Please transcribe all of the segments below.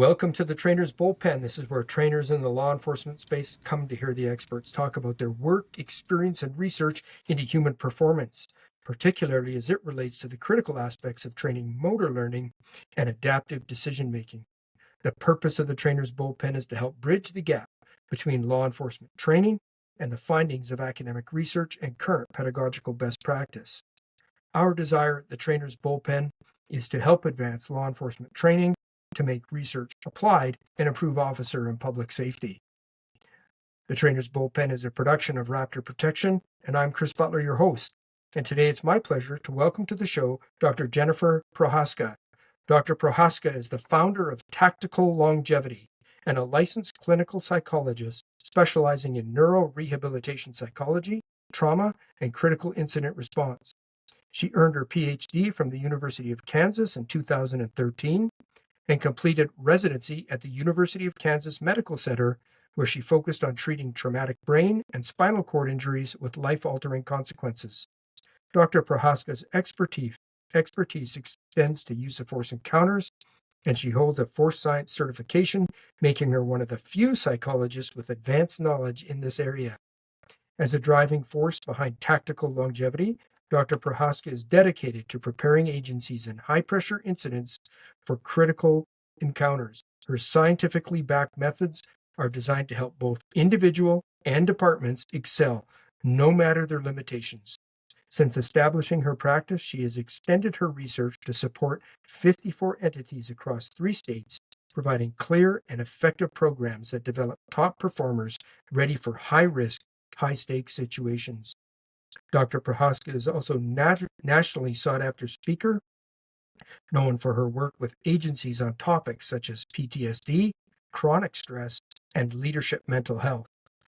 Welcome to the Trainers Bullpen. This is where trainers in the law enforcement space come to hear the experts talk about their work, experience, and research into human performance, particularly as it relates to the critical aspects of training motor learning and adaptive decision-making. The purpose of the Trainers Bullpen is to help bridge the gap between law enforcement training and the findings of academic research and current pedagogical best practice. Our desire at the Trainers Bullpen is to help advance law enforcement training, to make research applied, and improve officer and public safety. The Trainers Bullpen is a production of Raptor Protection, and I'm Chris Butler, your host. And today it's my pleasure to welcome to the show Dr. Jennifer Prohaska. Dr. Prohaska is the founder of Tactical Longevity and a licensed clinical psychologist specializing in neurorehabilitation psychology, trauma, and critical incident response. She earned her PhD from the University of Kansas in 2013 and completed residency at the University of Kansas Medical Center, where she focused on treating traumatic brain and spinal cord injuries with life-altering consequences. Dr. Prohaska's expertise extends to use of force encounters, and she holds a force science certification, making her one of the few psychologists with advanced knowledge in this area. As a driving force behind Tactical Longevity, Dr. Prohaska is dedicated to preparing agencies in high-pressure incidents for critical encounters. Her scientifically backed methods are designed to help both individual and departments excel, no matter their limitations. Since establishing her practice, she has extended her research to support 54 entities across 3 states, providing clear and effective programs that develop top performers ready for high-risk, high-stakes situations. Dr. Prohaska is also nationally sought-after speaker, known for her work with agencies on topics such as PTSD, chronic stress, and leadership mental health.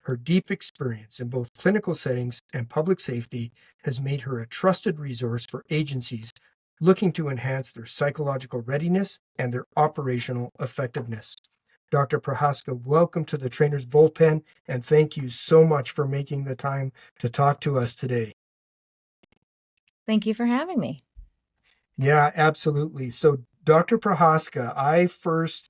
Her deep experience in both clinical settings and public safety has made her a trusted resource for agencies looking to enhance their psychological readiness and their operational effectiveness. Dr. Prohaska, welcome to the Trainers Bullpen, and thank you so much for making the time to talk to us today. Thank you for having me. Yeah, absolutely. So, Dr. Prohaska, I first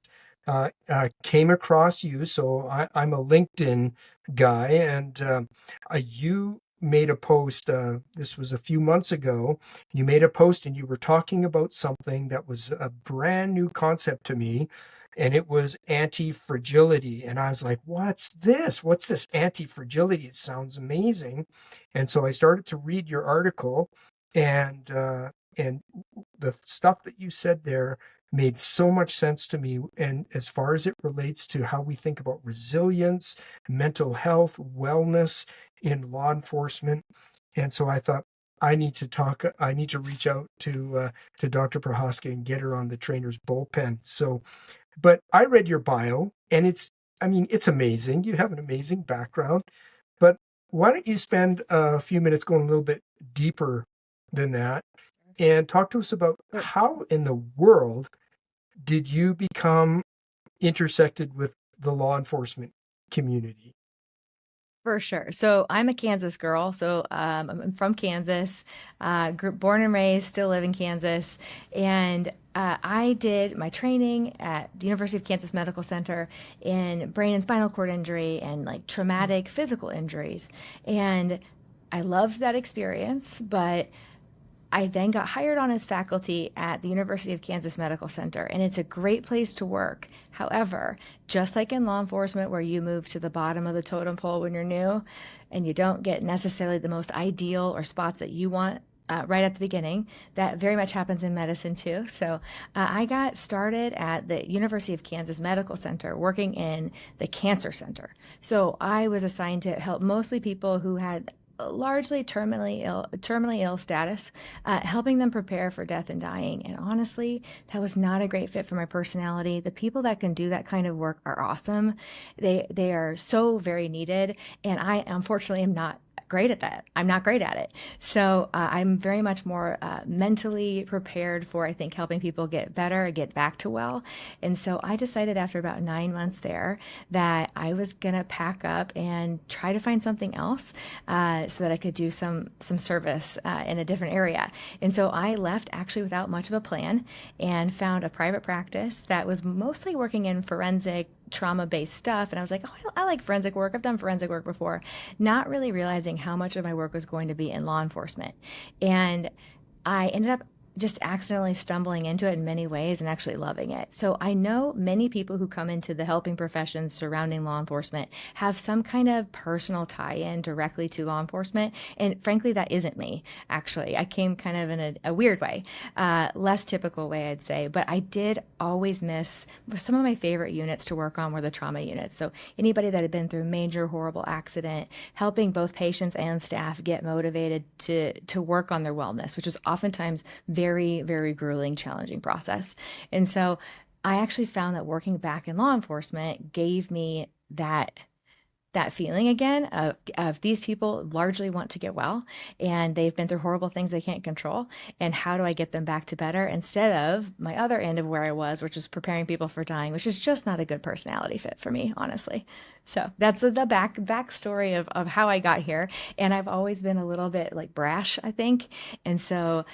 came across you. So I'm a LinkedIn guy, and you made a post. This was a few months ago. You made a post, and you were talking about something that was a brand new concept to me, and it was anti-fragility. And I was like, "What's this? What's this anti-fragility? It sounds amazing." And so I started to read your article, and the stuff that you said there made so much sense to me. And as far as it relates to how we think about resilience, mental health, wellness in law enforcement. And so I thought, I need to reach out to Dr. Prohaska and get her on the Trainers Bullpen. So, but I read your bio, and it's amazing. You have an amazing background. But why don't you spend a few minutes going a little bit deeper than that and talk to us about how in the world did you become intersected with the law enforcement community? For sure. So I'm a Kansas girl. So I'm from Kansas, born and raised, still live in Kansas. And I did my training at the University of Kansas Medical Center in brain and spinal cord injury and like traumatic physical injuries. And I loved that experience, but I then got hired on as faculty at the University of Kansas Medical Center, and it's a great place to work. However, just like in law enforcement, where you move to the bottom of the totem pole when you're new and you don't get necessarily the most ideal or spots that you want right at the beginning, that very much happens in medicine too. So I got started at the University of Kansas Medical Center working in the cancer center. So I was assigned to help mostly people who had largely terminally ill status, helping them prepare for death and dying. And honestly, that was not a great fit for my personality. The people that can do that kind of work are awesome. They are so very needed. And I unfortunately am not great at that. I'm not great at it. So I'm very much more mentally prepared for, I think, helping people get better, get back to well. And so I decided after about 9 months there that I was gonna pack up and try to find something else so that I could do some service in a different area. And so I left actually without much of a plan and found a private practice that was mostly working in forensic trauma-based stuff. And I was like, oh, I like forensic work. I've done forensic work before, not really realizing how much of my work was going to be in law enforcement. And I ended up just accidentally stumbling into it in many ways and actually loving it. So I know many people who come into the helping professions surrounding law enforcement have some kind of personal tie-in directly to law enforcement. And frankly, that isn't me, actually. I came kind of in a weird way, less typical way, I'd say. But I did always miss some of my favorite units to work on were the trauma units. So anybody that had been through a major horrible accident, helping both patients and staff get motivated to work on their wellness, which was oftentimes very, very grueling, challenging process. And so I actually found that working back in law enforcement gave me that feeling again of these people largely want to get well and they've been through horrible things they can't control, and how do I get them back to better instead of my other end of where I was, which was preparing people for dying, which is just not a good personality fit for me, honestly. So that's the backstory of how I got here. And I've always been a little bit like brash, I think. And so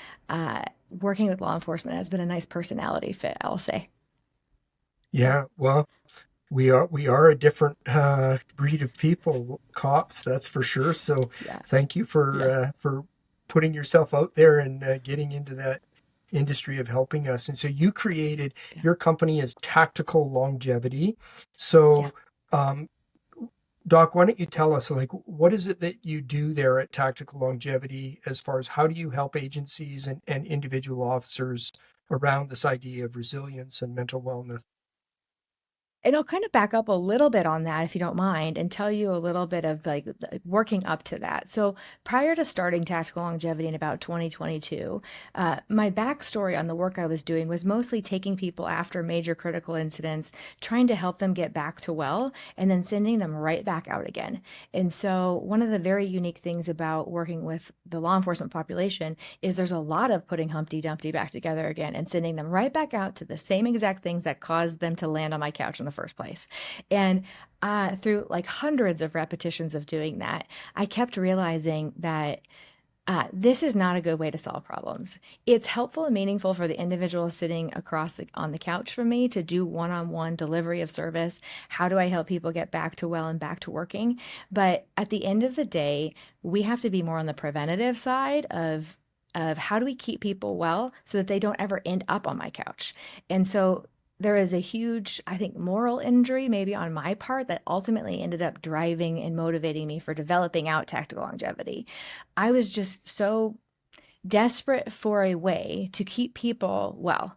working with law enforcement has been a nice personality fit, I'll say. Yeah, well, we are a different breed of people, cops, that's for sure. So Yeah. thank you Yeah. for putting yourself out there and getting into that industry of helping us. And so you created Yeah. your company as Tactical Longevity. Yeah. So Doc, why don't you tell us, like, what is it that you do there at Tactical Longevity as far as how do you help agencies and individual officers around this idea of resilience and mental wellness? And I'll kind of back up a little bit on that if you don't mind and tell you a little bit of like working up to that. So prior to starting Tactical Longevity in about 2022, my backstory on the work I was doing was mostly taking people after major critical incidents, trying to help them get back to well, and then sending them right back out again. And so one of the very unique things about working with the law enforcement population is there's a lot of putting Humpty Dumpty back together again and sending them right back out to the same exact things that caused them to land on my couch in the first place. And through like hundreds of repetitions of doing that, I kept realizing that this is not a good way to solve problems. It's helpful and meaningful for the individual sitting on the couch from me to do one-on-one delivery of service. How do I help people get back to well and back to working? But at the end of the day, we have to be more on the preventative side of how do we keep people well so that they don't ever end up on my couch. And so there is a huge, I think, moral injury maybe on my part that ultimately ended up driving and motivating me for developing out Tactical Longevity. I was just so desperate for a way to keep people well.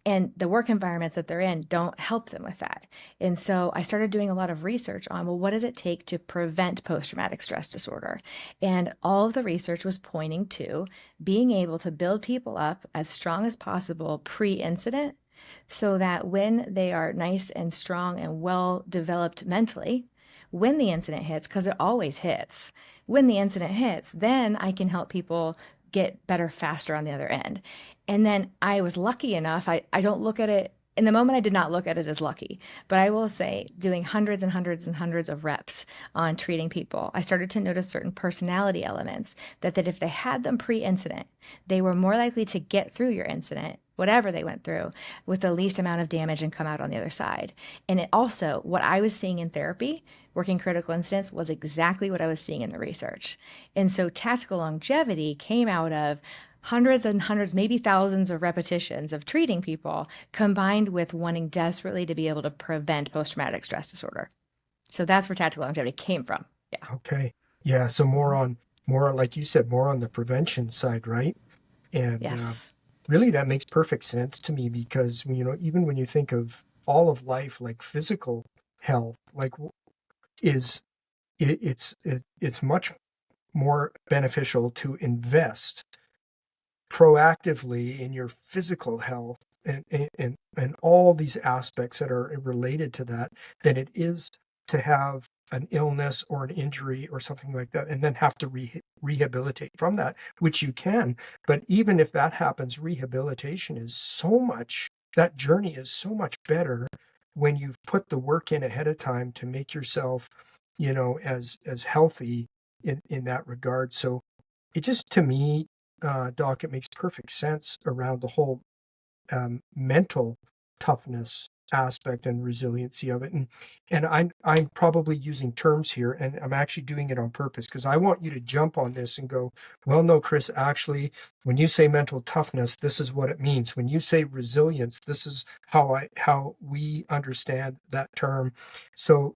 And the work environments that they're in don't help them with that. And so I started doing a lot of research on, well, what does it take to prevent post-traumatic stress disorder? And all of the research was pointing to being able to build people up as strong as possible pre-incident so that when they are nice and strong and well developed mentally, when the incident hits, because it always hits, when the incident hits, then I can help people get better faster on the other end. And then I was lucky enough, I don't look at it in the moment, I did not look at it as lucky, but I will say, doing hundreds and hundreds and hundreds of reps on treating people, I started to notice certain personality elements that if they had them pre-incident, they were more likely to get through your incident, whatever they went through, with the least amount of damage and come out on the other side. And it also, what I was seeing in therapy, working critical incidents, was exactly what I was seeing in the research. And so Tactical Longevity came out of hundreds and hundreds, maybe thousands of repetitions of treating people combined with wanting desperately to be able to prevent post-traumatic stress disorder. So that's where Tactical Longevity came from. Yeah. Okay. Yeah. So more on, like you said, more on the prevention side, right? And Yes. really, that makes perfect sense to me because, even when you think of all of life, like physical health, like is it's much more beneficial to invest proactively in your physical health and all these aspects that are related to that than it is to have an illness or an injury or something like that, and then have to rehabilitate from that, which you can. But even if that happens, rehabilitation is so much, that journey is so much better when you've put the work in ahead of time to make yourself, as healthy in that regard. So it just, to me, Doc, it makes perfect sense around the whole mental toughness aspect and resiliency of it. And I'm probably using terms here, and I'm actually doing it on purpose because I want you to jump on this and go, well, no, Chris, actually, when you say mental toughness, this is what it means. When you say resilience, this is how we understand that term. So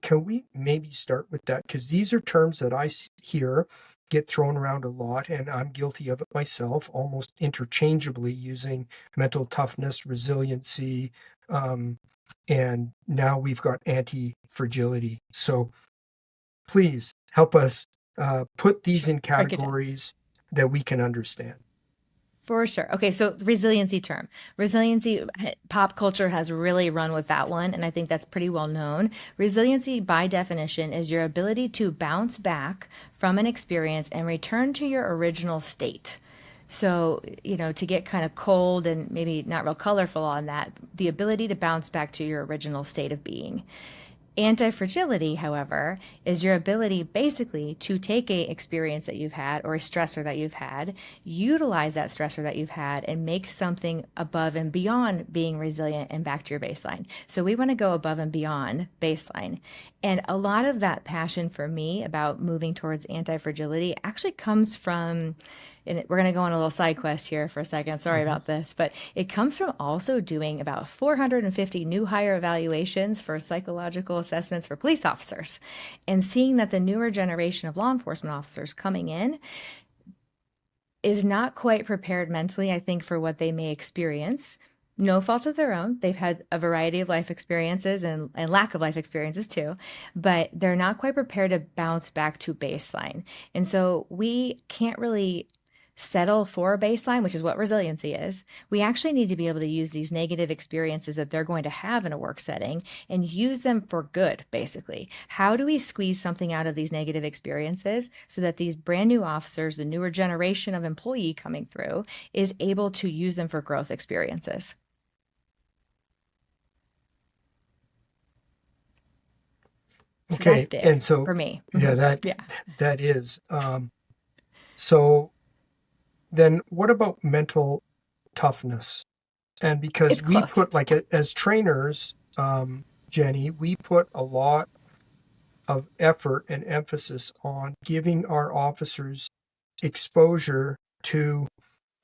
can we maybe start with that? Because these are terms that I hear get thrown around a lot, and I'm guilty of it myself, almost interchangeably using mental toughness, resiliency, and now we've got anti-fragility. So please help us put these Sure. in categories that we can understand. For sure. Okay, so resiliency term. Resiliency, pop culture has really run with that one, and I think that's pretty well known. Resiliency, by definition, is your ability to bounce back from an experience and return to your original state. So, to get kind of cold and maybe not real colorful on that, the ability to bounce back to your original state of being. Anti-fragility, however, is your ability basically to take a experience that you've had or a stressor that you've had, utilize that stressor that you've had, and make something above and beyond being resilient and back to your baseline. So we want to go above and beyond baseline. And a lot of that passion for me about moving towards anti-fragility actually comes from, and we're going to go on a little side quest here for a second. Sorry about this, but it comes from also doing about 450 new hire evaluations for psychological assessments for police officers and seeing that the newer generation of law enforcement officers coming in is not quite prepared mentally, I think, for what they may experience. No fault of their own. They've had a variety of life experiences and lack of life experiences too, but they're not quite prepared to bounce back to baseline. And so we can't really settle for a baseline, which is what resiliency is. We actually need to be able to use these negative experiences that they're going to have in a work setting and use them for good, basically. How do we squeeze something out of these negative experiences so that these brand new officers, the newer generation of employee coming through, is able to use them for growth experiences? So that's Okay, big and so for me. yeah, Yeah. that is. So then what about mental toughness? And because It's we close. put, like, as trainers, Jenny, we put a lot of effort and emphasis on giving our officers exposure to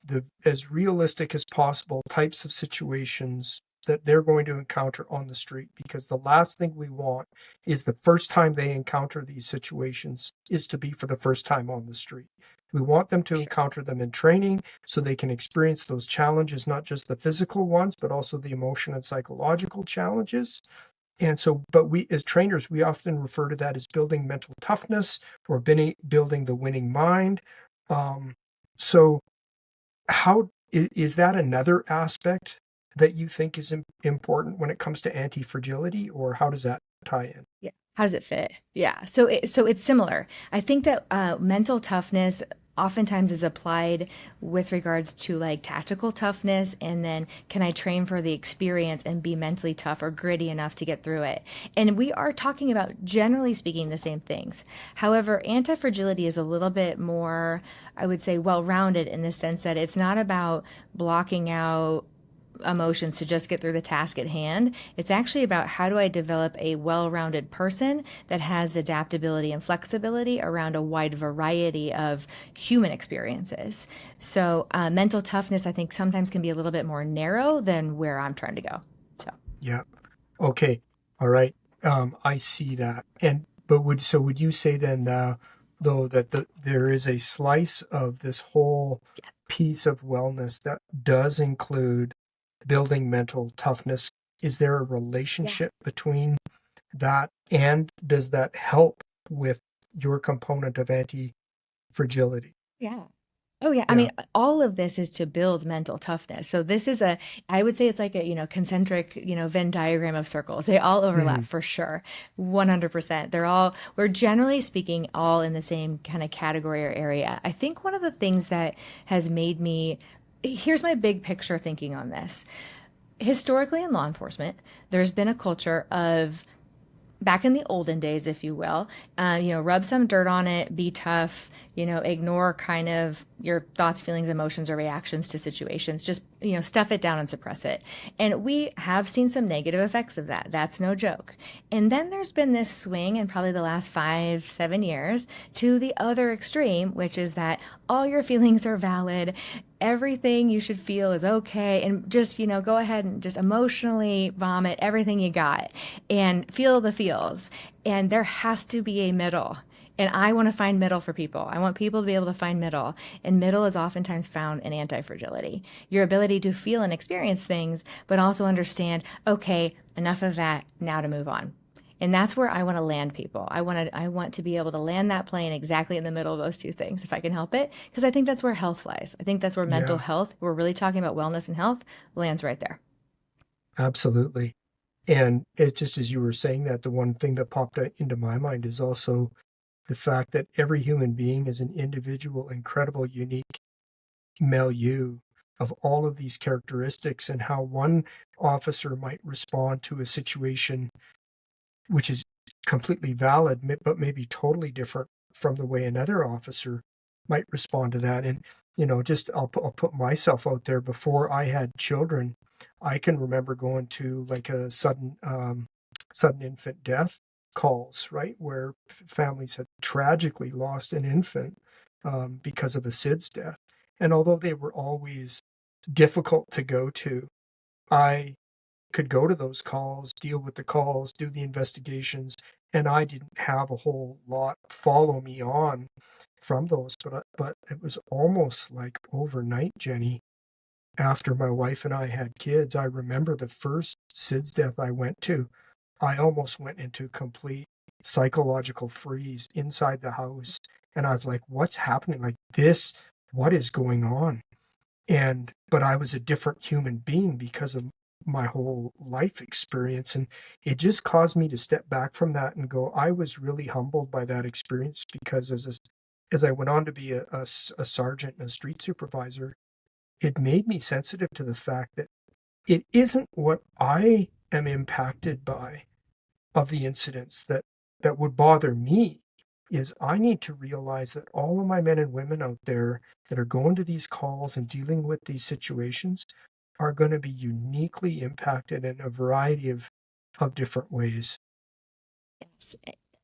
the as realistic as possible types of situations that they're going to encounter on the street, because the last thing we want is the first time they encounter these situations is to be for the first time on the street. We want them to encounter them in training so they can experience those challenges, not just the physical ones, but also the emotion and psychological challenges. And so, but we as trainers, we often refer to that as building mental toughness or building the winning mind. So how is that another aspect that you think is important when it comes to anti-fragility, or how does that tie in? Yeah. How does it fit? Yeah. So it's similar. I think that mental toughness oftentimes is applied with regards to like tactical toughness, and then can I train for the experience and be mentally tough or gritty enough to get through it? And we are talking about, generally speaking, the same things. However, anti-fragility is a little bit more, I would say, well-rounded in the sense that it's not about blocking out emotions to just get through the task at hand. It's actually about how do I develop a well-rounded person that has adaptability and flexibility around a wide variety of human experiences. So mental toughness, I think, sometimes can be a little bit more narrow than where I'm trying to go. So Yeah. Okay. All right. I see that. And but would you say then, though, that there is a slice of this whole yeah, piece of wellness that does include building mental toughness? Is there a yeah, relationship between that, and does that help with your component of anti-fragility? yeah. Oh yeah, I Yeah. mean, all of this is to build mental toughness. So this is a, I would say it's like a, concentric, Venn diagram of circles. They all overlap Mhm. for sure. 100%. They're all, we're generally speaking all in the same kind of category or area. I think one of the things that has made me, here's my big picture thinking on this. Historically in law enforcement, there's been a culture of back in the olden days, if you will, rub some dirt on it, be tough, ignore kind of your thoughts, feelings, emotions, or reactions to situations. Just, stuff it down and suppress it. And we have seen some negative effects of that. That's no joke. And then there's been this swing in probably the last 5, 7 years to the other extreme, which is that all your feelings are valid. Everything you should feel is okay. And just, go ahead and just emotionally vomit everything you got and feel the feels. And there has to be a middle. And I want to find middle for people. I want people to be able to find middle. And middle is oftentimes found in anti-fragility. Your ability to feel and experience things, but also understand, okay, enough of that, now to move on. And that's where I want to land people. I want to be able to land that plane exactly in the middle of those two things if I can help it, because I think that's where health lies. I think that's where mental Yeah, health, we're really talking about wellness and health, lands right there. absolutely. And it's just as you were saying that, the one thing that popped into my mind is also the fact that every human being is an individual, incredible, unique milieu of all of these characteristics, and how one officer might respond to a situation which is completely valid, but maybe totally different from the way another officer might respond to that. And, just I'll put myself out there. Before I had children, I can remember going to like a sudden infant death calls, right? Where families had tragically lost an infant because of a SIDS death. And although they were always difficult to go to, I could go to those calls, deal with the calls, do the investigations, and I didn't have a whole lot follow me on from those. But it was almost like overnight, Jenny. After my wife and I had kids, I remember the first SIDS death I went to. I almost went into complete psychological freeze inside the house, and I was like, "What's happening? Like this? What is going on?" But I was a different human being because of my whole life experience, and it just caused me to step back from that and go, I was really humbled by that experience, because as I went on to be a sergeant and a street supervisor, it made me sensitive to the fact that it isn't what I am impacted by of the incidents that would bother me. Is I need to realize that all of my men and women out there that are going to these calls and dealing with these situations are going to be uniquely impacted in a variety of different ways. Yes,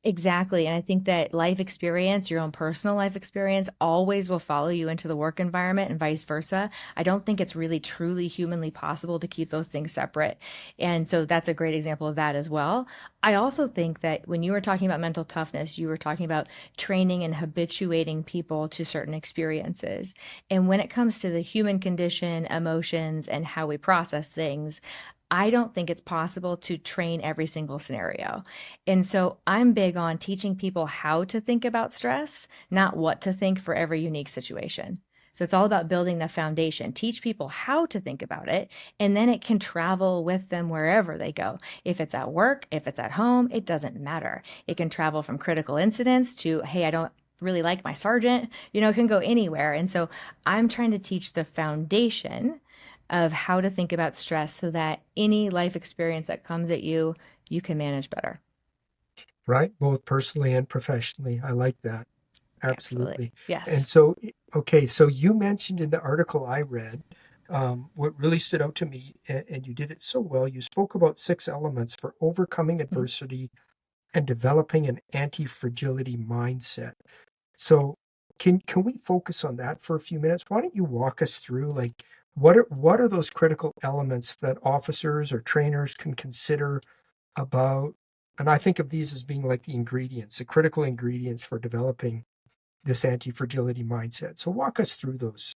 exactly. And I think that life experience, your own personal life experience, always will follow you into the work environment and vice versa. I don't think it's really truly humanly possible to keep those things separate. And so that's a great example of that as well. I also think that when you were talking about mental toughness, you were talking about training and habituating people to certain experiences. And when it comes to the human condition, emotions, and how we process things, I don't think it's possible to train every single scenario. And so I'm big on teaching people how to think about stress, not what to think for every unique situation. So it's all about building the foundation. Teach people how to think about it, and then it can travel with them wherever they go. If it's at work, if it's at home, it doesn't matter. It can travel from critical incidents to, hey, I don't really like my sergeant, it can go anywhere. And so I'm trying to teach the foundation of how to think about stress so that any life experience that comes at you, you can manage better. Right? Both personally and professionally. I like that. Absolutely. Absolutely. And Yes. so, okay, so you mentioned in the article I read, what really stood out to me, and you did it so well, you spoke about 6 elements for overcoming Mhm. adversity and developing an anti-fragility mindset. Yes. So can we focus on that for a few minutes? Why don't you walk us through, like, what are those critical elements that officers or trainers can consider about, and I think of these as being like the ingredients, the critical ingredients for developing this anti-fragility mindset. So walk us through those.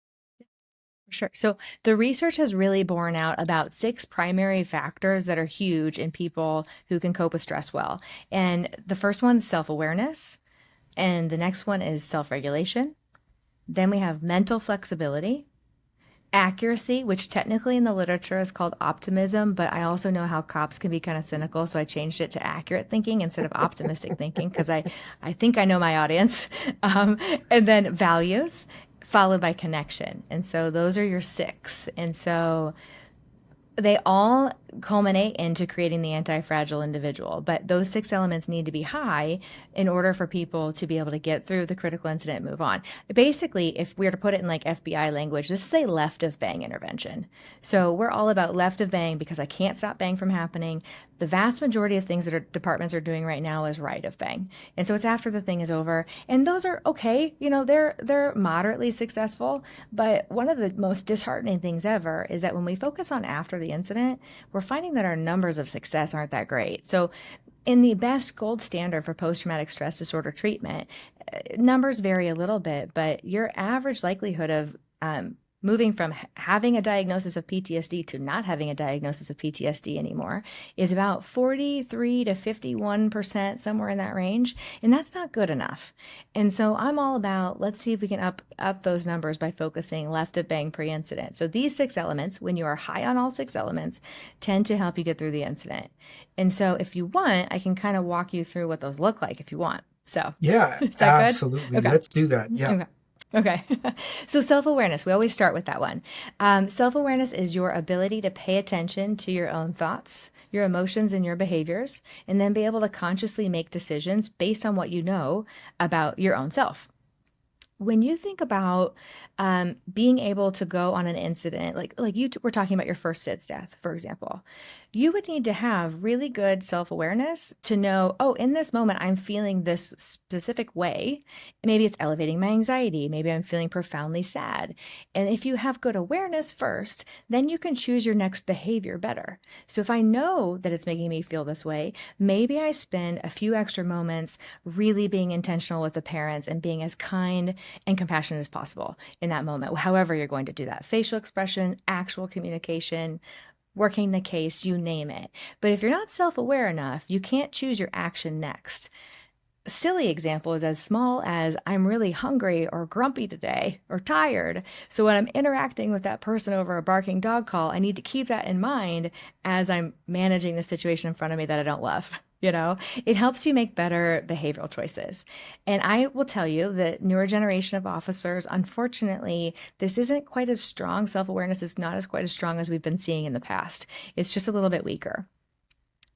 Sure. So the research has really borne out about 6 primary factors that are huge in people who can cope with stress well. And the first one's self awareness, and the next one is self regulation. Then we have mental flexibility, accuracy, which technically in the literature is called optimism, but I also know how cops can be kind of cynical, so I changed it to accurate thinking instead of optimistic thinking because I think I know my audience. And then values, followed by connection. And so those are your six. And so they all culminate into creating the anti-fragile individual, but those six elements need to be high in order for people to be able to get through the critical incident and move on. Basically, if we were to put it in like FBI language, this is a left of bang intervention. So we're all about left of bang because I can't stop bang from happening. The vast majority of things that our departments are doing right now is right of bang. And so it's after the thing is over. And those are okay, they're moderately successful, but one of the most disheartening things ever is that when we focus on after the incident, we're finding that our numbers of success aren't that great. So in the best gold standard for post-traumatic stress disorder treatment, numbers vary a little bit, but your average likelihood of moving from having a diagnosis of PTSD to not having a diagnosis of PTSD anymore is about 43 to 51%, somewhere in that range. And that's not good enough. And so I'm all about, let's see if we can up those numbers by focusing left of bang pre-incident. So these six elements, when you are high on all six elements, tend to help you get through the incident. And so if you want, I can kind of walk you through what those look like if you want. So Yeah, is that absolutely. good? Okay. Let's do that. Yeah. Okay. Okay. So self-awareness, we always start with that one. Self-awareness is your ability to pay attention to your own thoughts, your emotions, and your behaviors, and then be able to consciously make decisions based on what you know about your own self. When you think about being able to go on an incident, like you were talking about your first SIDS death, for example, you would need to have really good self-awareness to know, oh, in this moment, I'm feeling this specific way. Maybe it's elevating my anxiety. Maybe I'm feeling profoundly sad. And if you have good awareness first, then you can choose your next behavior better. So if I know that it's making me feel this way, maybe I spend a few extra moments really being intentional with the parents and being as kind and compassionate as possible in that moment, however you're going to do that. Facial expression, actual communication, working the case, you name it. But if you're not self-aware enough, you can't choose your action next. A silly example is as small as I'm really hungry or grumpy today or tired. So when I'm interacting with that person over a barking dog call, I need to keep that in mind as I'm managing the situation in front of me that I don't love. It helps you make better behavioral choices. And I will tell you that newer generation of officers, unfortunately, this isn't quite as strong. Self-awareness is not quite as strong as we've been seeing in the past. It's just a little bit weaker.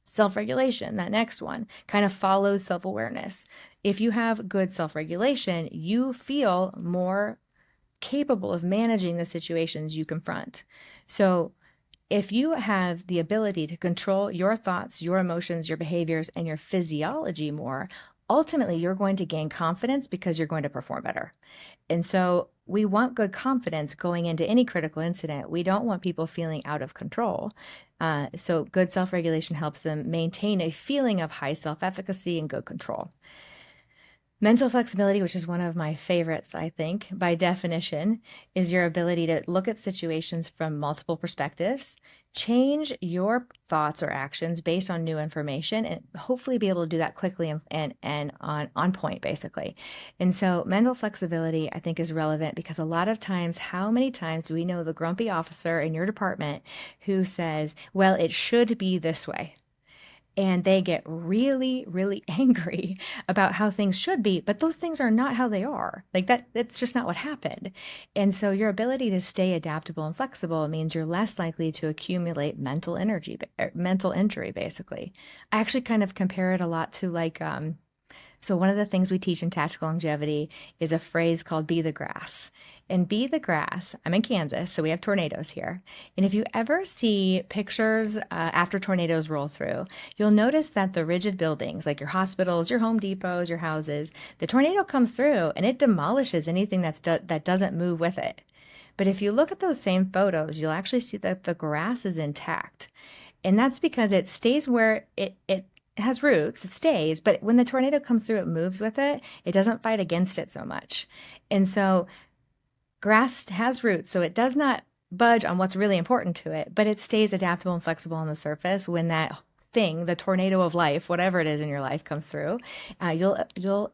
Self-regulation, that next one, kind of follows self-awareness. If you have good self-regulation, you feel more capable of managing the situations you confront. So if you have the ability to control your thoughts, your emotions, your behaviors, and your physiology more, ultimately you're going to gain confidence because you're going to perform better. And so we want good confidence going into any critical incident. We don't want people feeling out of control. So good self-regulation helps them maintain a feeling of high self-efficacy and good control. Mental flexibility, which is one of my favorites, I think, by definition, is your ability to look at situations from multiple perspectives, change your thoughts or actions based on new information, and hopefully be able to do that quickly and on point, basically. And so mental flexibility, I think, is relevant because a lot of times, how many times do we know the grumpy officer in your department who says, well, it should be this way? And they get really, really angry about how things should be, but those things are not how they are. Like that's just not what happened. And so your ability to stay adaptable and flexible means you're less likely to accumulate mental injury, basically. I actually kind of compare it a lot to so one of the things we teach in tactical longevity is a phrase called be the grass. And be the grass, I'm in Kansas, so we have tornadoes here. And if you ever see pictures after tornadoes roll through, you'll notice that the rigid buildings, like your hospitals, your Home Depots, your houses, the tornado comes through and it demolishes anything that doesn't move with it. But if you look at those same photos, you'll actually see that the grass is intact. And that's because it stays where it has roots, it stays, but when the tornado comes through, it moves with it. It doesn't fight against it so much. And so grass has roots, so it does not budge on what's really important to it, but it stays adaptable and flexible on the surface. When that thing, the tornado of life, whatever it is in your life, comes through, you'll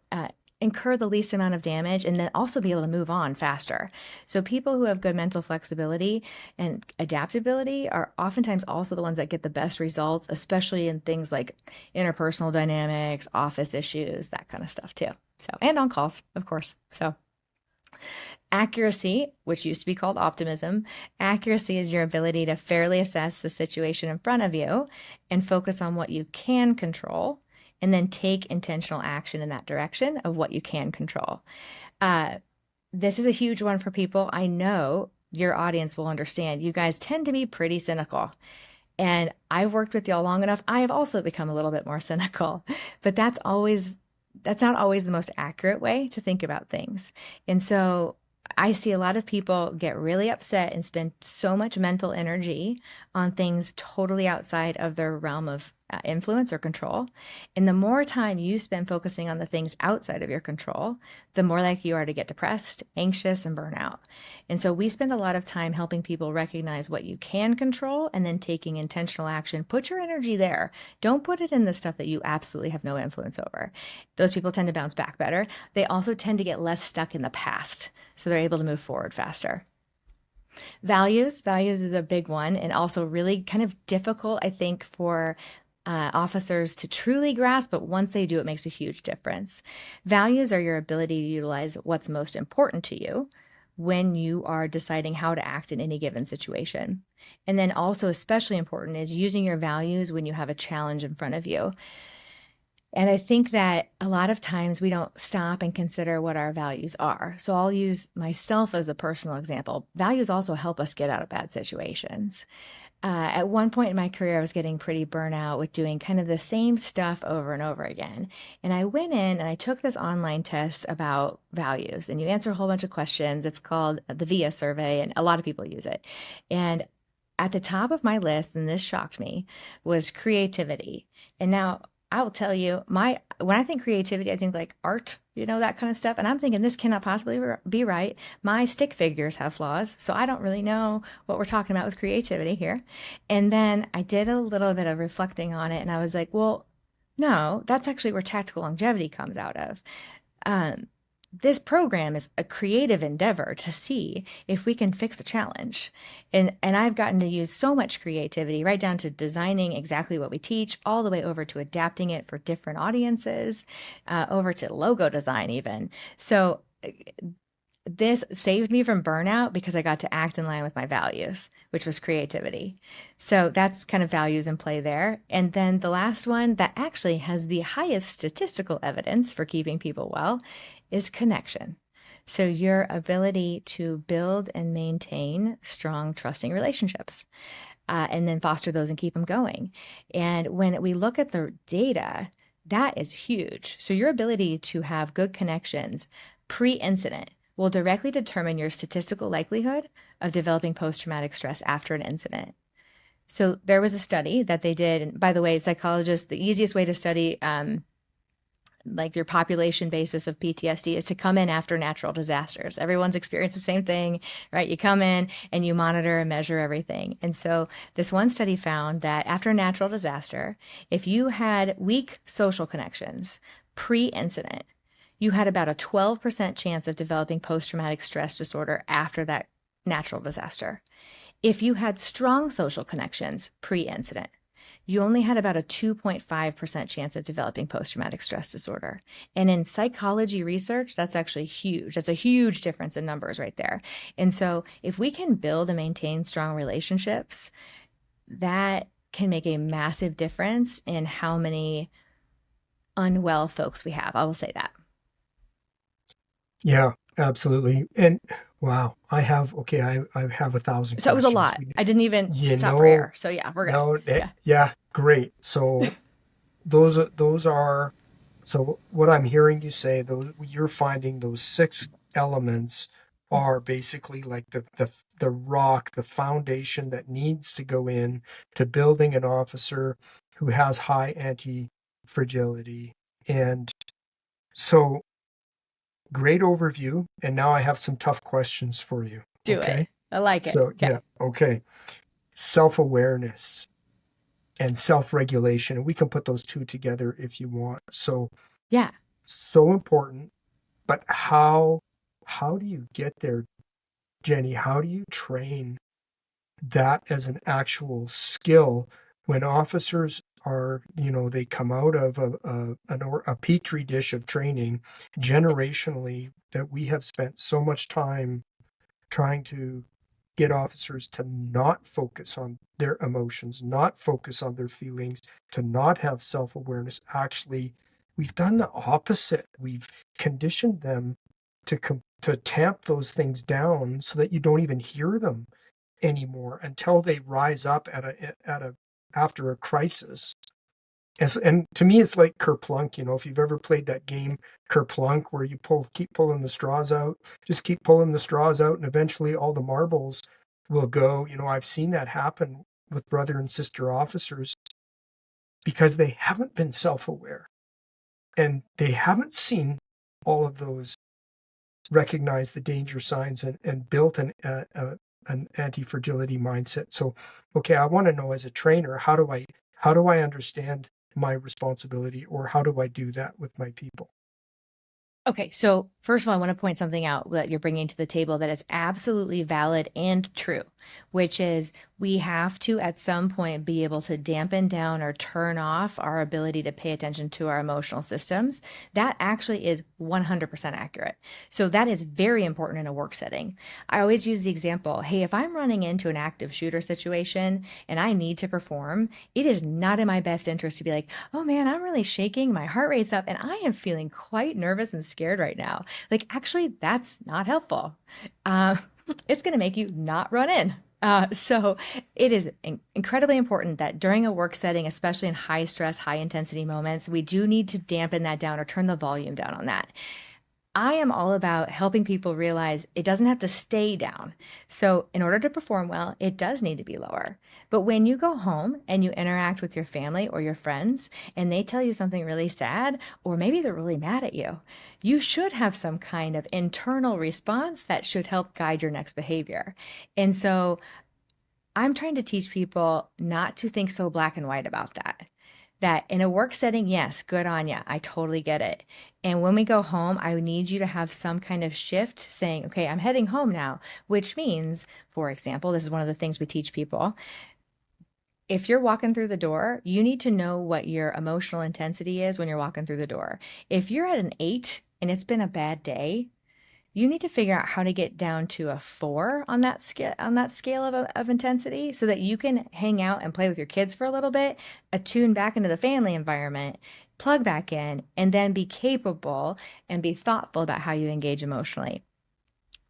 incur the least amount of damage and then also be able to move on faster. So people who have good mental flexibility and adaptability are oftentimes also the ones that get the best results, especially in things like interpersonal dynamics, office issues, that kind of stuff too. So, and on calls, of course. So, accuracy, which used to be called optimism, accuracy is your ability to fairly assess the situation in front of you and focus on what you can control and then take intentional action in that direction of what you can control. This is a huge one for people. I know your audience will understand. You guys tend to be pretty cynical. And I've worked with y'all long enough. I have also become a little bit more cynical, but that's not always the most accurate way to think about things. And so I see a lot of people get really upset and spend so much mental energy on things totally outside of their realm of influence or control. And the more time you spend focusing on the things outside of your control, the more likely you are to get depressed, anxious, and burn out. And so we spend a lot of time helping people recognize what you can control and then taking intentional action. Put your energy there. Don't put it in the stuff that you absolutely have no influence over. Those people tend to bounce back better. They also tend to get less stuck in the past, so they're able to move forward faster. Values is a big one and also really kind of difficult, I think, for officers to truly grasp, but once they do, it makes a huge difference. Values are your ability to utilize what's most important to you when you are deciding how to act in any given situation. And then also especially important is using your values when you have a challenge in front of you. And I think that a lot of times we don't stop and consider what our values are. So I'll use myself as a personal example. Values also help us get out of bad situations. At one point in my career, I was getting pretty burnout with doing kind of the same stuff over and over again. And I went in and I took this online test about values, and you answer a whole bunch of questions. It's called the VIA survey, and a lot of people use it. And at the top of my list, and this shocked me, was creativity. And now I will tell you, when I think creativity, I think like art, that kind of stuff. And I'm thinking this cannot possibly be right. My stick figures have flaws, so I don't really know what we're talking about with creativity here. And then I did a little bit of reflecting on it, and I was like, well, no, that's actually where tactical longevity comes out of. This program is a creative endeavor to see if we can fix a challenge. And I've gotten to use so much creativity, right down to designing exactly what we teach, all the way over to adapting it for different audiences, over to logo design even. So this saved me from burnout because I got to act in line with my values, which was creativity. So that's kind of values in play there. And then the last one that actually has the highest statistical evidence for keeping people well is connection. So your ability to build and maintain strong, trusting relationships, and then foster those and keep them going. And when we look at the data, that is huge. So your ability to have good connections pre-incident will directly determine your statistical likelihood of developing post-traumatic stress after an incident. So there was a study that they did, and by the way, psychologists, the easiest way to study like your population basis of PTSD is to come in after natural disasters. Everyone's experienced the same thing, right? You come in and you monitor and measure everything. And so this one study found that after a natural disaster, if you had weak social connections pre-incident, you had about a 12% chance of developing post-traumatic stress disorder after that natural disaster. If you had strong social connections pre-incident, you only had about a 2.5% chance of developing post-traumatic stress disorder. And in psychology research, that's actually huge. That's a huge difference in numbers right there. And so if we can build and maintain strong relationships, that can make a massive difference in how many unwell folks we have. I will say that. Yeah, absolutely. And wow, I have 1,000 So it was a questions. lot. I didn't even You stop for know, air. So yeah, we're good. no, Yeah. yeah, great. So those are so what I'm hearing you say, those you're finding those 6 elements are basically like the rock, the foundation that needs to go in to building an officer who has high anti-fragility. And so great overview. And now I have some tough questions for you. Do Okay. it. I like it. So Okay. yeah, okay. Self-awareness and self-regulation. And we can put those two together if you want. So Yeah. so important. But how do you get there, Jenny? How do you train that as an actual skill when officers are, they come out of a petri dish of training generationally that we have spent so much time trying to get officers to not focus on their emotions, not focus on their feelings, to not have self-awareness. Actually, we've done the opposite. We've conditioned them to tamp those things down so that you don't even hear them anymore until they rise up at a after a crisis. And to me, it's like Kerplunk. If you've ever played that game Kerplunk, where you keep pulling the straws out, just keep pulling the straws out, and eventually all the marbles will go. I've seen that happen with brother and sister officers because they haven't been self-aware and they haven't seen all of those, recognize the danger signs and built an anti-fragility mindset. So, okay, I want to know, as a trainer, how do I understand my responsibility, or how do I do that with my people? Okay, so first of all, I want to point something out that you're bringing to the table that is absolutely valid and true, which is we have to, at some point, be able to dampen down or turn off our ability to pay attention to our emotional systems. That actually is 100% accurate. So that is very important in a work setting. I always use the example, hey, if I'm running into an active shooter situation and I need to perform, it is not in my best interest to be like, oh man, I'm really shaking, my heart rate's up, and I am feeling quite nervous and scared right now. Like, actually, that's not helpful. Uh, it's going to make you not run in. So it is incredibly important that during a work setting, especially in high stress, high intensity moments, we do need to dampen that down or turn the volume down on that. I am all about helping people realize it doesn't have to stay down. So, in order to perform well, it does need to be lower. But when you go home and you interact with your family or your friends and they tell you something really sad, or maybe they're really mad at you, you should have some kind of internal response that should help guide your next behavior. And so, I'm trying to teach people not to think so black and white about that. That in a work setting, yes, good on ya. I totally get it. And when we go home, I need you to have some kind of shift saying, okay, I'm heading home now, which means, for example, this is one of the things we teach people. If you're walking through the door, you need to know what your emotional intensity is when you're walking through the door. If you're at an 8 and it's been a bad day, you need to figure out how to get down to a 4 on that scale of intensity so that you can hang out and play with your kids for a little bit, attune back into the family environment, plug back in, and then be capable and be thoughtful about how you engage emotionally.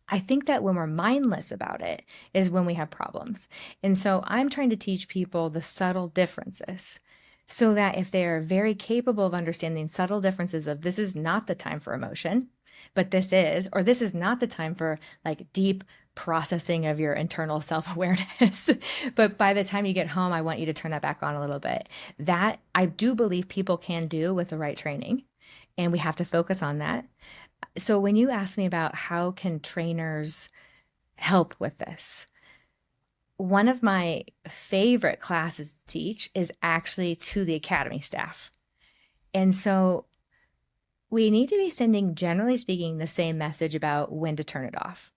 I think that when we're mindless about it is when we have problems. And so I'm trying to teach people the subtle differences so that if they're very capable of understanding subtle differences of this is not the time for emotion, but this is, or this is not the time for like deep processing of your internal self-awareness. But by the time you get home, I want you to turn that back on a little bit. That I do believe people can do with the right training, and we have to focus on that. So when you ask me about how can trainers help with this, one of my favorite classes to teach is actually to the academy staff. And so we need to be sending, generally speaking, the same message about when to turn it off.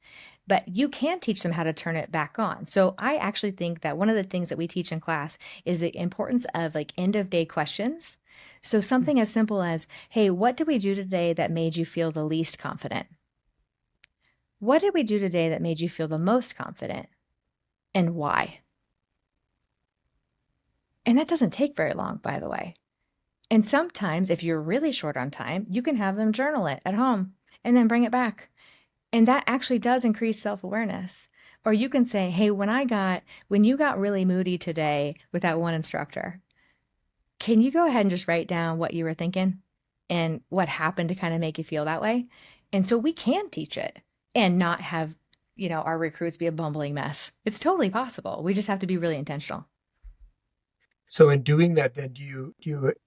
But you can teach them how to turn it back on. So I actually think that one of the things that we teach in class is the importance of like end of day questions. So something as simple as, hey, what did we do today that made you feel the least confident? What did we do today that made you feel the most confident? And why? And that doesn't take very long, by the way. And sometimes, if you're really short on time, you can have them journal it at home and then bring it back. And that actually does increase self-awareness. Or you can say, hey, when you got really moody today with that one instructor, can you go ahead and just write down what you were thinking and what happened to kind of make you feel that way? And so we can teach it and not have, our recruits be a bumbling mess. It's totally possible. We just have to be really intentional. So in doing that, then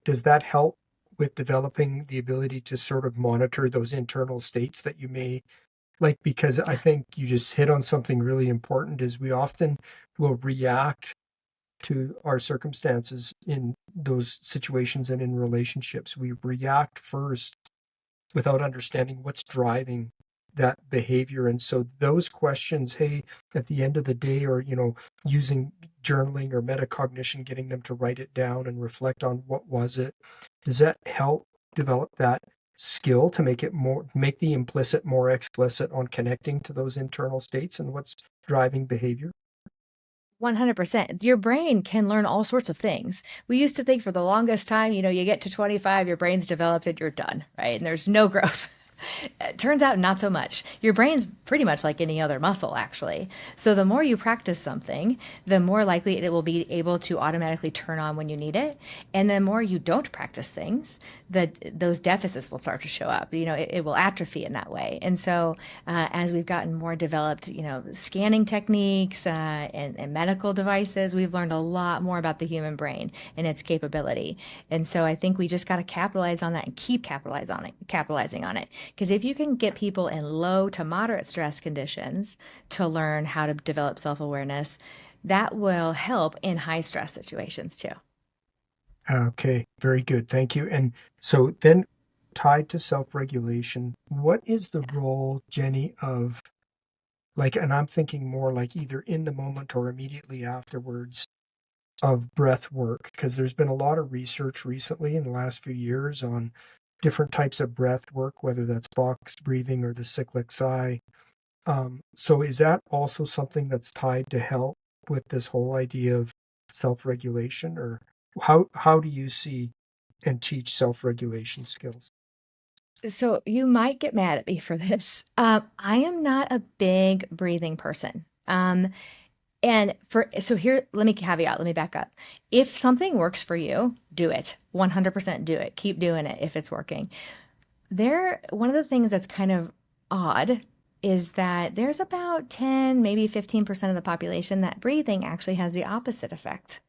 does that help with developing the ability to sort of monitor those internal states that you may like? Because I Yeah. think you just hit on something really important, is we often will react to our circumstances in those situations and in relationships. We react first without understanding what's driving that behavior. And so those questions, hey, at the end of the day, or, using journaling or metacognition, getting them to write it down and reflect on what was it, does that help develop that skill to make the implicit more explicit on connecting to those internal states and what's driving behavior? 100%. Your brain can learn all sorts of things. We used to think for the longest time, you get to 25, your brain's developed and you're done, right? And there's no growth. It turns out not so much. Your brain's pretty much like any other muscle, actually. So the more you practice something, the more likely it will be able to automatically turn on when you need it. And the more you don't practice things, those deficits will start to show up. It will atrophy in that way. And so as we've gotten more developed, scanning techniques and medical devices, we've learned a lot more about the human brain and its capability. And so I think we just got to capitalize on that and keep capitalizing on it. Because if you can get people in low to moderate stress conditions to learn how to develop self-awareness, that will help in high stress situations too. Okay, very good. Thank you. And so then, tied to self-regulation, what is the role, Jenny, of and I'm thinking more like either in the moment or immediately afterwards, of breath work? Because there's been a lot of research recently in the last few years on different types of breath work, whether that's box breathing or the cyclic sigh. So is that also something that's tied to help with this whole idea of self-regulation, or how do you see and teach self-regulation skills? So you might get mad at me for this. I am not a big breathing person. Let me caveat, let me back up. If something works for you, do it. 100% do it. Keep doing it if it's working. One of the things that's kind of odd is that there's about 10, maybe 15% of the population that breathing actually has the opposite effect.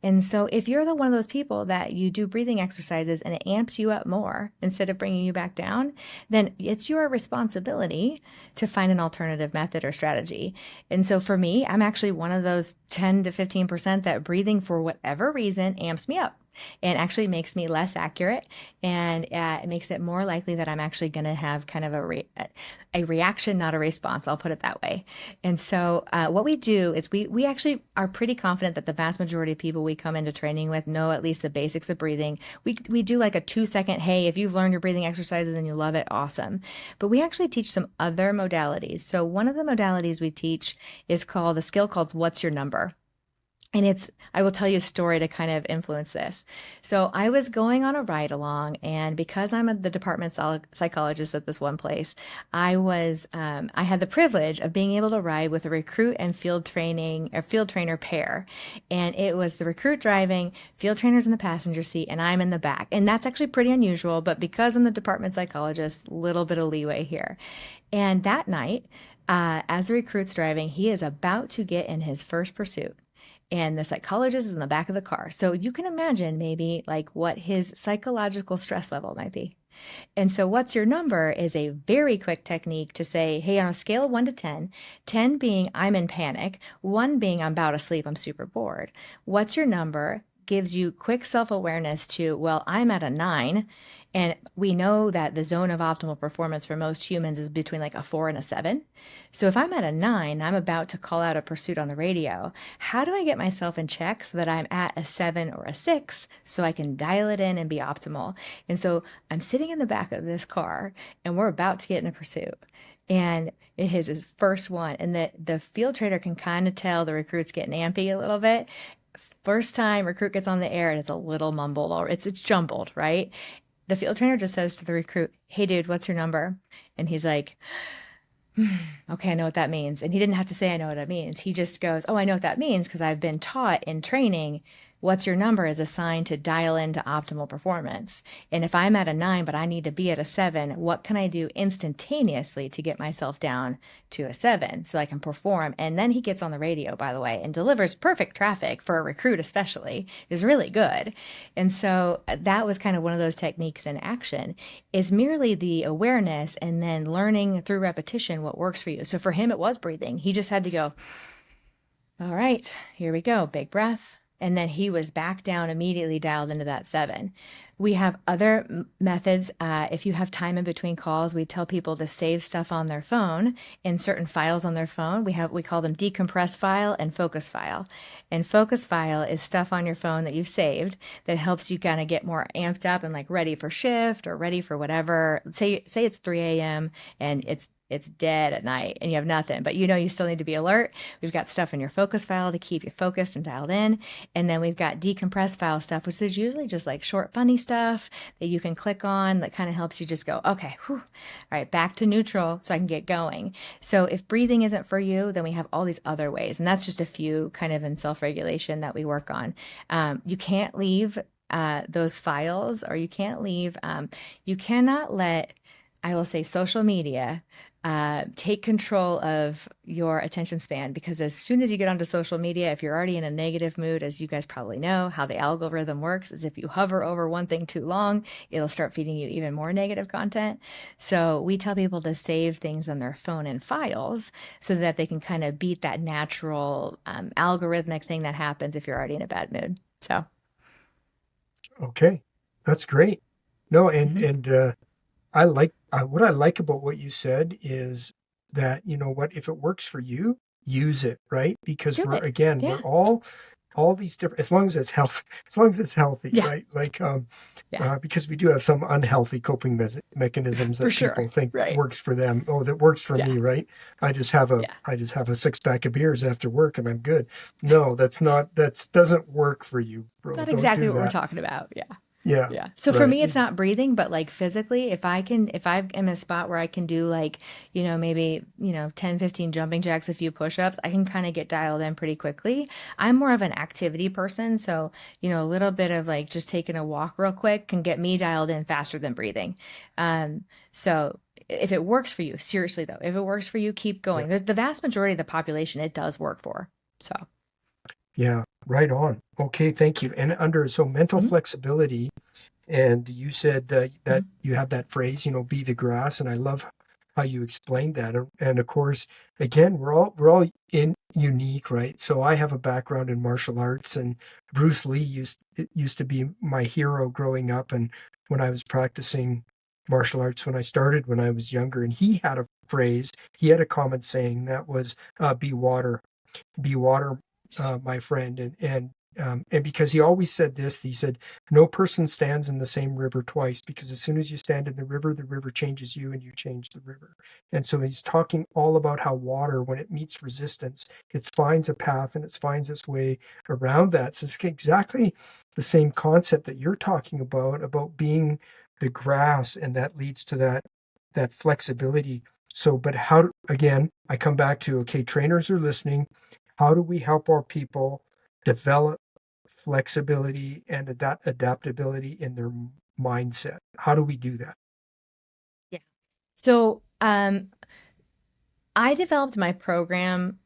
And so if you're one of those people that you do breathing exercises and it amps you up more instead of bringing you back down, then it's your responsibility to find an alternative method or strategy. And so for me, I'm actually one of those 10 to 15% that breathing for whatever reason amps me up and actually makes me less accurate, and it makes it more likely that I'm actually going to have kind of a reaction, not a response. I'll put it that way. And so what we do is we actually are pretty confident that the vast majority of people we come into training with know at least the basics of breathing. We do like a 2-second, hey, if you've learned your breathing exercises and you love it, awesome. But we actually teach some other modalities. So one of the modalities we teach is called a skill called What's Your Number? And I will tell you a story to kind of influence this. So I was going on a ride along, and because I'm the department psychologist at this one place, I had the privilege of being able to ride with a recruit and field trainer pair. And it was the recruit driving, field trainers in the passenger seat, and I'm in the back. And that's actually pretty unusual, but because I'm the department psychologist, a little bit of leeway here. And that night, as the recruit's driving, he is about to get in his first pursuit, and the psychologist is in the back of the car. So you can imagine maybe like what his psychological stress level might be. And so What's Your Number is a very quick technique to say, hey, on a scale of 1 to 10, 10 being I'm in panic, 1 being I'm about to sleep, I'm super bored. What's your number gives you quick self-awareness to, well, I'm at a 9. And we know that the zone of optimal performance for most humans is between like a 4 and a 7. So if I'm at a 9, I'm about to call out a pursuit on the radio. How do I get myself in check so that I'm at a 7 or a 6 so I can dial it in and be optimal? And so I'm sitting in the back of this car and we're about to get in a pursuit. And it is his first one. And the field trainer can kind of tell the recruit's getting ampy a little bit. First time recruit gets on the air and it's a little mumbled, or it's jumbled, right? The field trainer just says to the recruit, hey, dude, what's your number? And he's like, okay, I know what that means. And he didn't have to say, I know what that means. He just goes, oh, I know what that means because I've been taught in training what's your number is assigned to dial into optimal performance. And if I'm at a 9, but I need to be at a 7, what can I do instantaneously to get myself down to a 7 so I can perform? And then he gets on the radio, by the way, and delivers perfect traffic for a recruit, especially, is really good. And so that was kind of one of those techniques in action. It's merely the awareness and then learning through repetition what works for you. So for him, it was breathing. He just had to go, all right, here we go. Big breath. And then he was back down immediately, dialed into that 7. We have other methods. If you have time in between calls, we tell people to save stuff on their phone in certain files on their phone. We call them decompress file and focus file. And focus file is stuff on your phone that you've saved that helps you kind of get more amped up and like ready for shift or ready for whatever. Say it's 3 a.m. and it's dead at night and you have nothing, but you know you still need to be alert. We've got stuff in your focus file to keep you focused and dialed in. And then we've got decompress file stuff, which is usually just like short, funny stuff that you can click on that kind of helps you just go, okay, whew, all right, back to neutral so I can get going. So if breathing isn't for you, then we have all these other ways. And that's just a few kind of in self-regulation that we work on. You can't leave those files, or you can't leave, you cannot let, I will say, social media take control of your attention span, because as soon as you get onto social media, if you're already in a negative mood, as you guys probably know, how the algorithm works is if you hover over one thing too long, it'll start feeding you even more negative content. So we tell people to save things on their phone in files so that they can kind of beat that natural algorithmic thing that happens if you're already in a bad mood. So. Okay, that's great. No, and Mhm. I like what I like about what you said is that, you know what, if it works for you, use it, right? Because Do it. we're Yeah. all these different, as long as it's health, as long as it's healthy, Yeah. right? Like, Yeah. because we do have some unhealthy coping mechanisms For that sure. people think Right. works for them. Oh, that works for Yeah. me, right? Yeah. I just have a 6 pack of beers after work and I'm good. No, that's doesn't work for you, bro. Not Don't exactly do what we're that. talking about. Yeah. Yeah, Yeah. So for right. me, it's not breathing, but like physically, if I'm in a spot where I can do like, maybe, 10, 15 jumping jacks, a few push-ups, I can kind of get dialed in pretty quickly. I'm more of an activity person. So, a little bit of like just taking a walk real quick can get me dialed in faster than breathing. So if it works for you, seriously though, if it works for you, keep Yeah. going. There's the vast majority of the population it does work for. So. Yeah, right on. Okay, thank you. And so mental Mhm. flexibility, and you said that Mhm. you have that phrase, be the grass, and I love how you explained that. And of course, again, we're all in unique, right? So I have a background in martial arts, and Bruce Lee used to be my hero growing up, and when I was practicing martial arts when I was younger, and he had a phrase, he had a common saying that was be water, my friend, and because he always said this, he said, "No person stands in the same river twice, because as soon as you stand in the river changes you, and you change the river." And so he's talking all about how water, when it meets resistance, it finds a path and it finds its way around that. So it's exactly the same concept that you're talking about being the grass, and that leads to that flexibility. So, but how, again, I come back to, okay, trainers are listening. How do we help our people develop flexibility and adaptability in their mindset? How do we do that? Yeah. So, I developed my program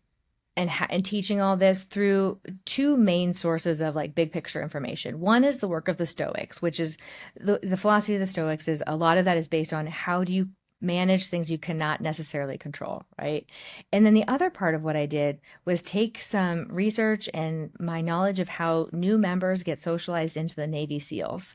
and teaching all this through two main sources of like big picture information. One is the work of the Stoics, which is the philosophy of the Stoics is a lot of that is based on how do you manage things you cannot necessarily control, right? And then the other part of what I did was take some research and my knowledge of how new members get socialized into the Navy SEALs.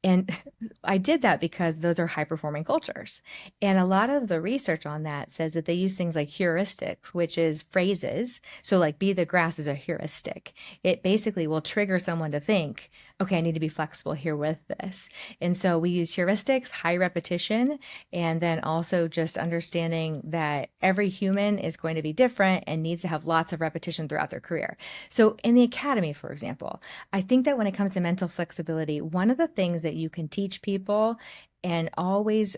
And I did that because those are high performing cultures. And a lot of the research on that says that they use things like heuristics, which is phrases. So, like, be the grass is a heuristic. It basically will trigger someone to think, okay, I need to be flexible here with this. And so we use heuristics, high repetition, and then also just understanding that every human is going to be different and needs to have lots of repetition throughout their career. So, in the academy, for example, I think that when it comes to mental flexibility, one of the things that you can teach people and always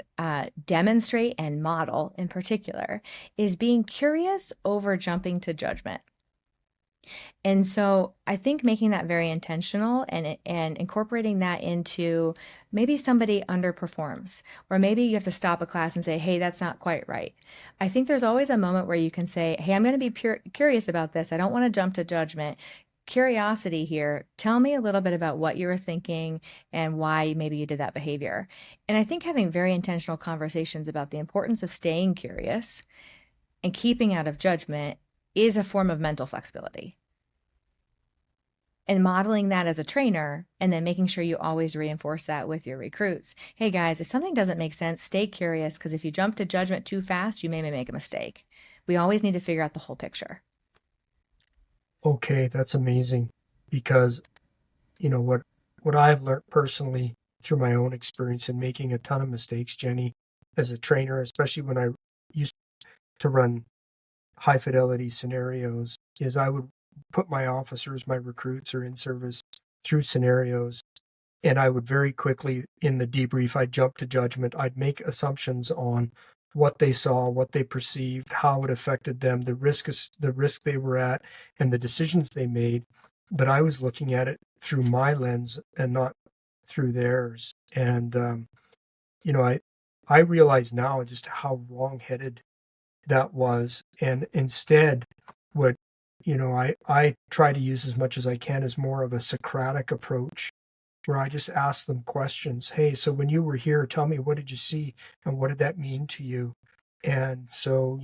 demonstrate and model in particular is being curious over jumping to judgment. And so I think making that very intentional and incorporating that into maybe somebody underperforms, or maybe you have to stop a class and say, hey, that's not quite right. I think there's always a moment where you can say, hey, I'm going to be curious about this. I don't want to jump to judgment. Curiosity here. Tell me a little bit about what you were thinking and why maybe you did that behavior. And I think having very intentional conversations about the importance of staying curious and keeping out of judgment is a form of mental flexibility. and modeling that as a trainer, and then making sure you always reinforce that with your recruits. Hey guys, if something doesn't make sense, stay curious, because if you jump to judgment too fast, you may make a mistake. We always need to figure out the whole picture. Okay, that's amazing, because what I've learned personally through my own experience in making a ton of mistakes, Jenny, as a trainer, especially when I used to run high fidelity scenarios, is I would put my officers, my recruits or in service through scenarios, and I would very quickly in the debrief, I'd jump to judgment. I'd make assumptions on what they saw, what they perceived, how it affected them, the risk they were at, and the decisions they made. But I was looking at it through my lens and not through theirs. And you know, I realize now just how wrong-headed that was. And instead, what I try to use as much as I can is more of a Socratic approach, where I just ask them questions. Hey, so when you were here, tell me, what did you see and what did that mean to you? And so,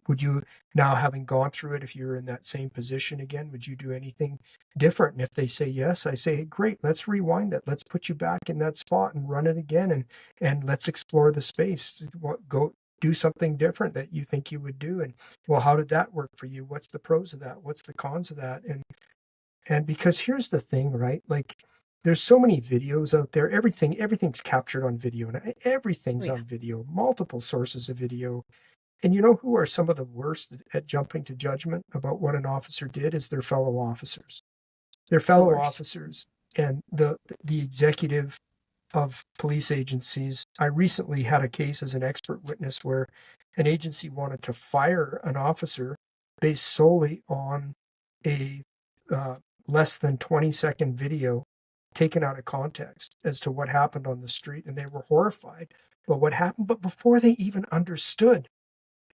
would you, now having gone through it, if you're in that same position again, would you do anything different? And if they say yes, I say, hey, great, let's rewind it. Let's put you back in that spot and run it again, and let's explore the space. Go do something different that you think you would do. And well, how did that work for you? What's the pros of that? What's the cons of that? And because here's the thing, right? Like, there's so many videos out there. Everything's captured on video, and Oh, everything's yeah. on video, multiple sources of video. And you know who are some of the worst at jumping to judgment about what an officer did is their fellow officers. Their It's the fellow worst. officers and the executive of police agencies. I recently had a case as an expert witness where an agency wanted to fire an officer based solely on a uh, less than 20-second video taken out of context as to what happened on the street, and they were horrified by what happened. But before they even understood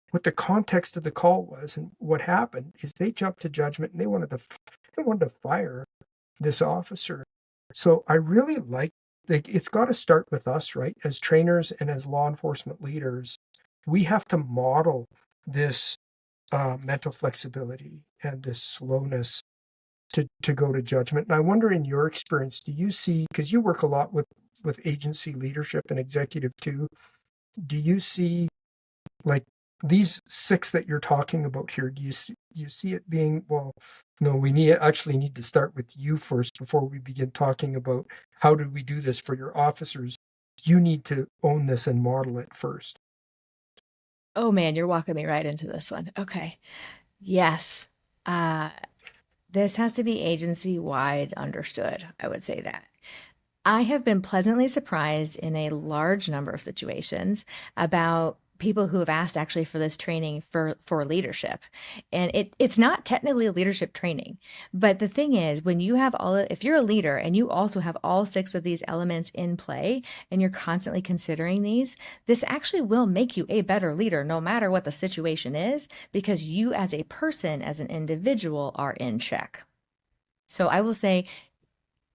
what the context of the call was and what happened, is they jumped to judgment and they wanted to fire this officer. So I really like it's got to start with us, right? As trainers and as law enforcement leaders, we have to model this mental flexibility and this slowness to go to judgment. And I wonder, in your experience, do you see, because you work a lot with agency leadership and executive too, do you see, like, these six that you're talking about here, do you see it being, well, no, we need to start with you first before we begin talking about how do we do this for your officers. You need to own this and model it first. Oh man, you're walking me right into this one. Okay. Yes. Uh, this has to be agency wide understood. I would say that. I have been pleasantly surprised in a large number of situations about people who have asked actually for this training for leadership. And it's not technically a leadership training, but the thing is, when you have if you're a leader and you also have all six of these elements in play and you're constantly considering these, this actually will make you a better leader no matter what the situation is, because you as a person, as an individual, are in check. So I will say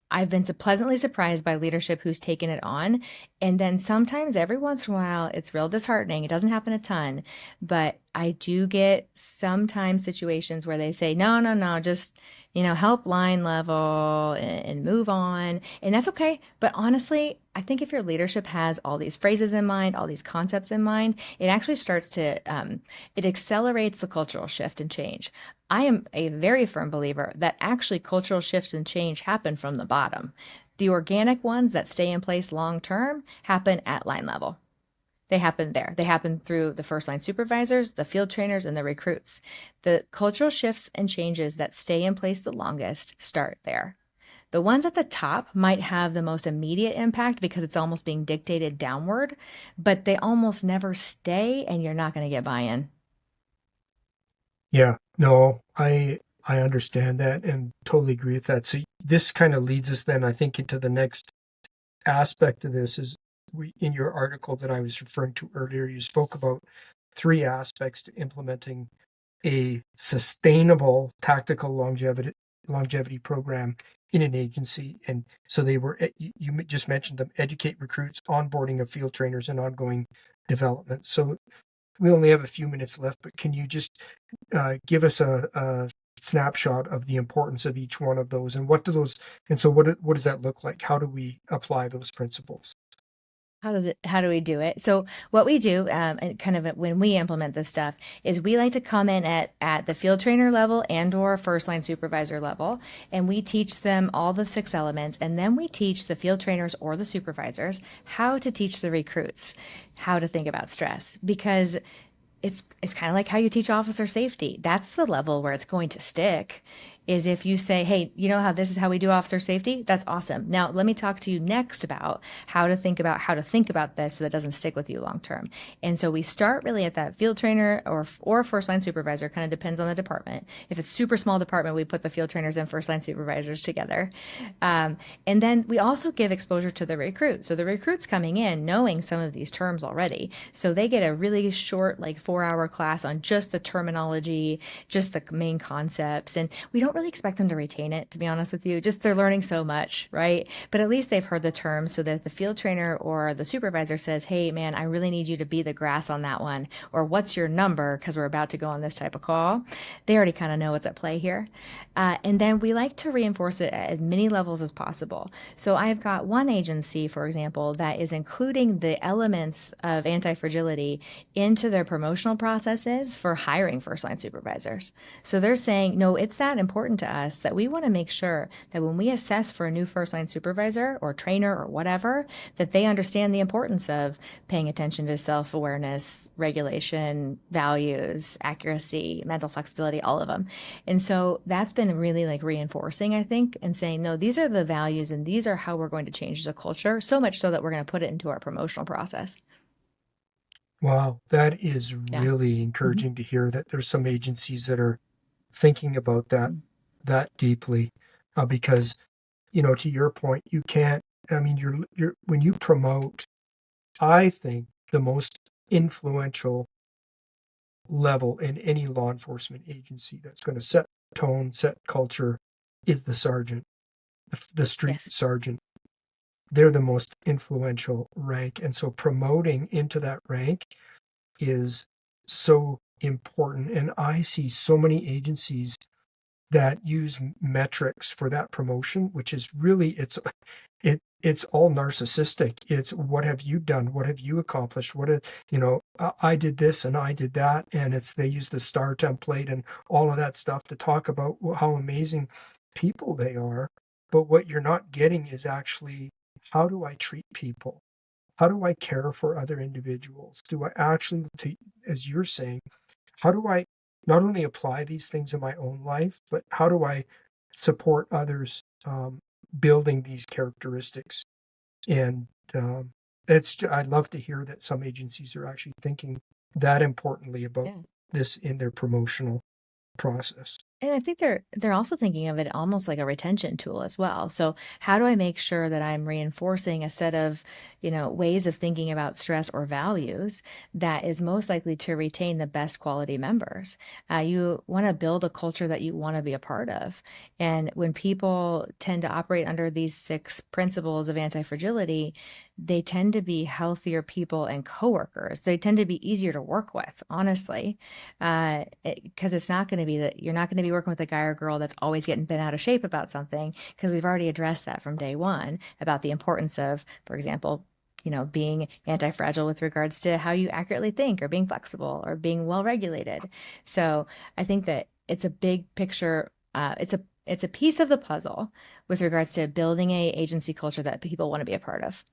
I've been pleasantly surprised by leadership who's taken it on. And then sometimes, every once in a while, it's real disheartening. It doesn't happen a ton, but I do get sometimes situations where they say, no, no, no, just, help line level and move on. And that's okay. But honestly, I think if your leadership has all these phrases in mind, all these concepts in mind, it actually starts to, it accelerates the cultural shift and change. I am a very firm believer that actually cultural shifts and change happen from the bottom. The organic ones that stay in place long term happen at line level. They happen there. They happen through the first line supervisors, the field trainers, and the recruits. The cultural shifts and changes that stay in place the longest start there. The ones at the top might have the most immediate impact because it's almost being dictated downward, but they almost never stay, and you're not going to get buy in. Yeah, no, I understand that and totally agree with that. So this kind of leads us then, I think, into the next aspect of this. Is in your article that I was referring to earlier, you spoke about three aspects to implementing a sustainable tactical longevity program in an agency. And so they were, you just mentioned them: educate recruits, onboarding of field trainers, and ongoing development. So we only have a few minutes left, but can you just give us snapshot of the importance of each one of those, and what do those, and so what does that look like? How do we apply those principles? How do we do it? So what we do, and kind of when we implement this stuff, is we like to come in at the field trainer level and or first line supervisor level, and we teach them all the 6 elements, and then we teach the field trainers or the supervisors how to teach the recruits how to think about stress, because it's kind of like how you teach officer safety. That's the level where it's going to stick. Is if you say, hey, you know how this is how we do officer safety? That's awesome. Now let me talk to you next about how to think about this so that doesn't stick with you long term. And so we start really at that field trainer or first line supervisor, kind of depends on the department. If it's super small department, we put the field trainers and first line supervisors together. And then we also give exposure to the recruit. So the recruit's coming in knowing some of these terms already. So they get a really short, like 4-hour class on just the terminology, just the main concepts. And we don't really expect them to retain it, to be honest with you. Just they're learning so much, right? But at least they've heard the terms so that the field trainer or the supervisor says, hey, man, I really need you to be the grass on that one. Or what's your number? Because we're about to go on this type of call. They already kind of know what's at play here. And then we like to reinforce it at as many levels as possible. So I've got one agency, for example, that is including the elements of anti-fragility into their promotional processes for hiring first-line supervisors. So they're saying, no, it's that important to us that we want to make sure that when we assess for a new first-line supervisor or trainer or whatever, that they understand the importance of paying attention to self-awareness, regulation, values, accuracy, mental flexibility, all of them. And so that's been really like reinforcing, I think, and saying, no, these are the values and these are how we're going to change the culture, so much so that we're going to put it into our promotional process. Wow, that is Yeah. really Mhm. encouraging to hear that there's some agencies that are thinking about that deeply, because to your point, you can't. I mean, you're when you promote, I think the most influential level in any law enforcement agency that's going to set tone, set culture, is the sergeant, the street Yes. sergeant. They're the most influential rank, and so promoting into that rank is so important. And I see so many agencies that use metrics for that promotion, which is really it's all narcissistic. It's what have you done? What have you accomplished? I did this and I did that, and they use the star template and all of that stuff to talk about how amazing people they are. But what you're not getting is actually, how do I treat people? How do I care for other individuals? Do I actually, as you're saying, how do I not only apply these things in my own life, but how do I support others, building these characteristics? And I'd love to hear that some agencies are actually thinking that importantly about Yeah. this in their promotional process. And I think they're also thinking of it almost like a retention tool as well. So how do I make sure that I'm reinforcing a set of, ways of thinking about stress or values that is most likely to retain the best quality members? You want to build a culture that you want to be a part of. And when people tend to operate under these 6 principles of anti-fragility, they tend to be healthier people and coworkers. They tend to be easier to work with, honestly, because it's not going to be that you're not going to be working with a guy or girl that's always getting bent out of shape about something, because we've already addressed that from day one about the importance of, for example, being anti-fragile with regards to how you accurately think or being flexible or being well regulated. So I think that it's a big picture. It's a piece of the puzzle with regards to building a agency culture that people want to be a part of.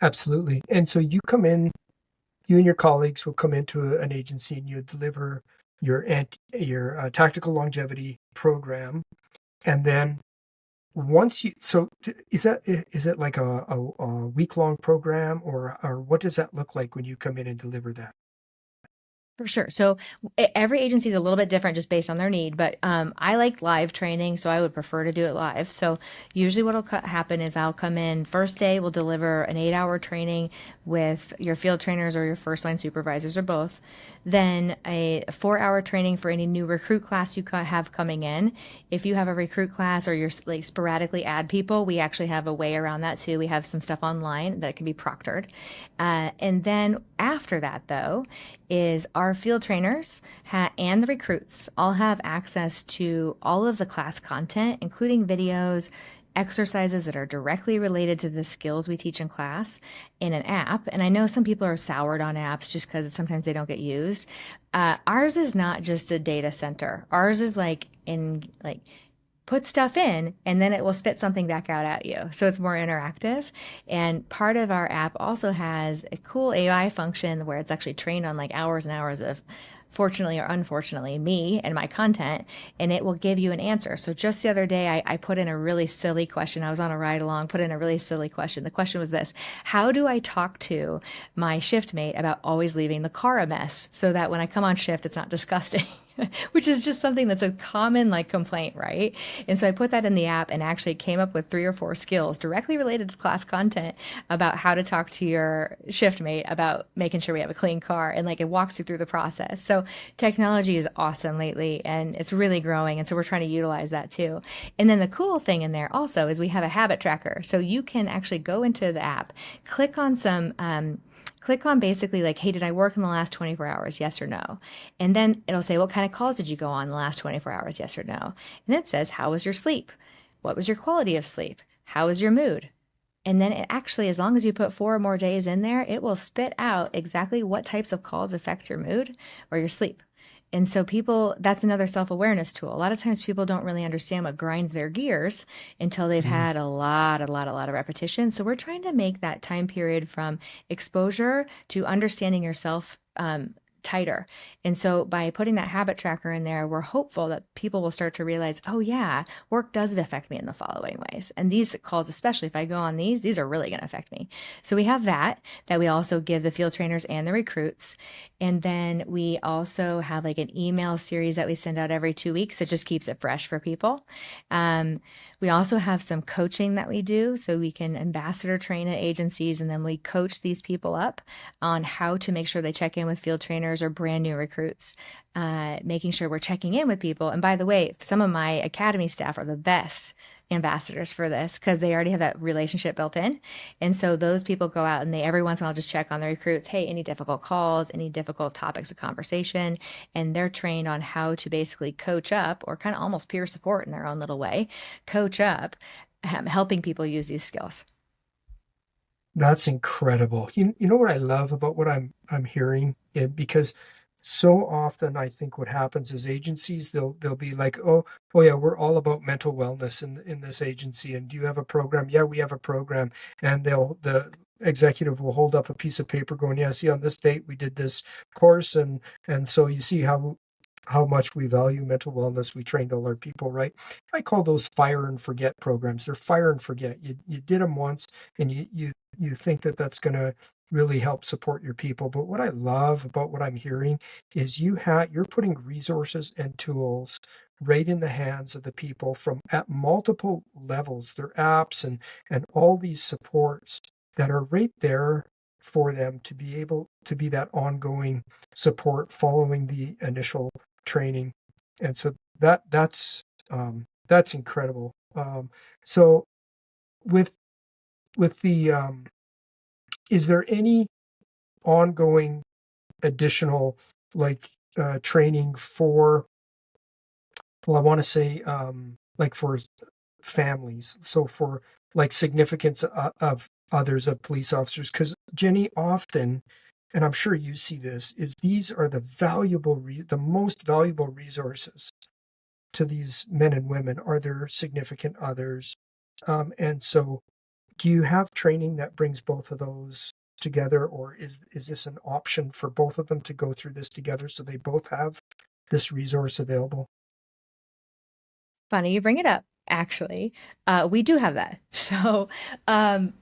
Absolutely. And so you and your colleagues will come into an agency and you deliver your tactical longevity program, and then once you so is it like a week-long program, or what does that look like when you come in and deliver that? For sure. So every agency is a little bit different just based on their need, but I like live training, so I would prefer to do it live. So usually what will happen is I'll come in first day, we'll deliver an 8-hour training with your field trainers or your first line supervisors or both. Then a 4-hour training for any new recruit class you have coming in. If you have a recruit class or you're like sporadically add people, we actually have a way around that too. We have some stuff online that can be proctored. And then after that, though, is our our field trainers and the recruits all have access to all of the class content, including videos, exercises that are directly related to the skills we teach in class in an app. And I know some people are soured on apps just because sometimes they don't get used. Ours is not just a data center. Ours is like put stuff in and then it will spit something back out at you. So it's more interactive. And part of our app also has a cool AI function where it's actually trained on like hours and hours of, fortunately or unfortunately, me and my content, and it will give you an answer. So just the other day, I put in a really silly question. I was on a ride along, put in a really silly question. The question was this: how do I talk to my shift mate about always leaving the car a mess so that when I come on shift, it's not disgusting? Which is just something that's a common like complaint, right? And so I put that in the app and actually came up with 3 or 4 skills directly related to class content about how to talk to your shift mate about making sure we have a clean car, and like it walks you through the process. So technology is awesome lately and it's really growing. And so we're trying to utilize that too. And then the cool thing in there also is we have a habit tracker. So you can actually go into the app, click on basically like, hey, did I work in the last 24 hours? Yes or no? And then it'll say, what kind of calls did you go on in the last 24 hours? Yes or no? And then it says, how was your sleep? What was your quality of sleep? How was your mood? And then it actually, as long as you put 4 or more days in there, it will spit out exactly what types of calls affect your mood or your sleep. And so people, that's another self-awareness tool. A lot of times people don't really understand what grinds their gears until they've had a lot of repetition. So we're trying to make that time period from exposure to understanding yourself tighter. And so by putting that habit tracker in there, we're hopeful that people will start to realize, oh yeah, work does affect me in the following ways. And these calls, especially if I go on these are really going to affect me. So we have that we also give the field trainers and the recruits. And then we also have like an email series that we send out every 2 weeks. It just keeps it fresh for people. We also have some coaching that we do. So we can ambassador train at agencies, and then we coach these people up on how to make sure they check in with field trainers or brand new recruits, making sure we're checking in with people. And by the way, some of my academy staff are the best ambassadors for this because they already have that relationship built in. And so those people go out and they every once in a while just check on the recruits. Hey, any difficult calls, any difficult topics of conversation. And they're trained on how to basically coach up, or kind of almost peer support in their own little way, coach up, helping people use these skills. That's incredible. You know what I love about what I'm hearing? Because so often I think what happens is agencies, they'll be like, oh yeah, we're all about mental wellness in this agency. And do you have a program? Yeah, we have a program. And the executive will hold up a piece of paper going, yeah, see, on this date we did this course, and so you see how much we value mental wellness. We trained all our people, right? I call those fire and forget programs. They're fire and forget. You did them once, and you think that that's going to really help support your people. But what I love about what I'm hearing is you're putting resources and tools right in the hands of the people from at multiple levels, their apps and all these supports that are right there for them to be able to be that ongoing support following the initial training. And so that's incredible. So with the is there any ongoing additional like training for, well, I want to say like for families, so for like significance of others, of police officers? Because Jenny, often, and I'm sure you see this, is these are the most valuable resources to these men and women are their significant others. And so do you have training that brings both of those together, or is this an option for both of them to go through this together so they both have this resource available? Funny you bring it up, actually. We do have that. So um,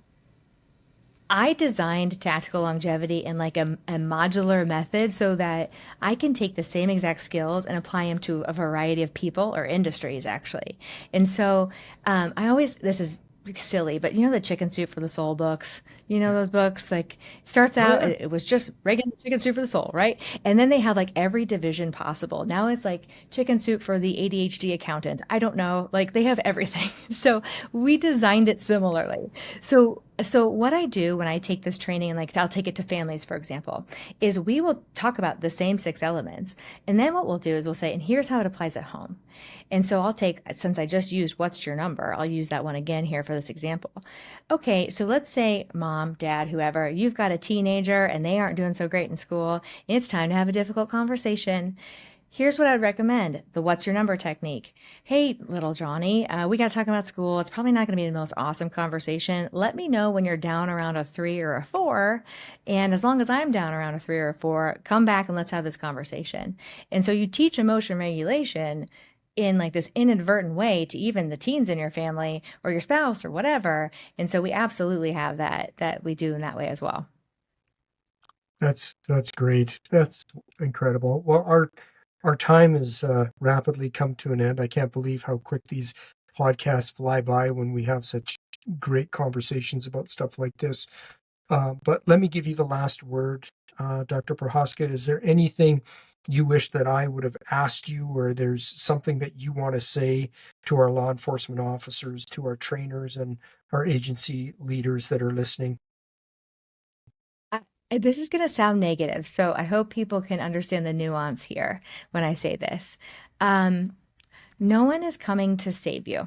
I designed tactical longevity in like a modular method so that I can take the same exact skills and apply them to a variety of people or industries, actually. And so I always, this is silly, but you know the chicken soup for the soul books? You know Yeah. those books, like it starts Oh out, yeah. it was just regular chicken soup for the soul, right? And then they have like every division possible. Now it's like chicken soup for the ADHD accountant. I don't know, like they have everything. So we designed it similarly. So what I do when I take this training, and like I'll take it to families, for example, is we will talk about the same six elements. And then what we'll do is we'll say, and here's how it applies at home. And so I'll take, since I just used what's your number, I'll use that one again here for this example. Okay, so let's say mom, dad, whoever, you've got a teenager and they aren't doing so great in school. It's time to have a difficult conversation. Here's what I'd recommend, the what's your number technique. Hey, little Johnny, we got to talk about school. It's probably not going to be the most awesome conversation. Let me know when you're down around a 3 or a 4. And as long as I'm down around a 3 or a 4, come back and let's have this conversation. And so you teach emotion regulation in like this inadvertent way to even the teens in your family or your spouse or whatever. And so we absolutely have that we do in that way as well. That's great. That's incredible. Well, our time has rapidly come to an end. I can't believe how quick these podcasts fly by when we have such great conversations about stuff like this. But let me give you the last word, Dr. Prohaska. Is there anything you wish that I would have asked you, or there's something that you want to say to our law enforcement officers, to our trainers, and our agency leaders that are listening? I, this is going to sound negative, so I hope people can understand the nuance here when I say this. Um, no one is coming to save you.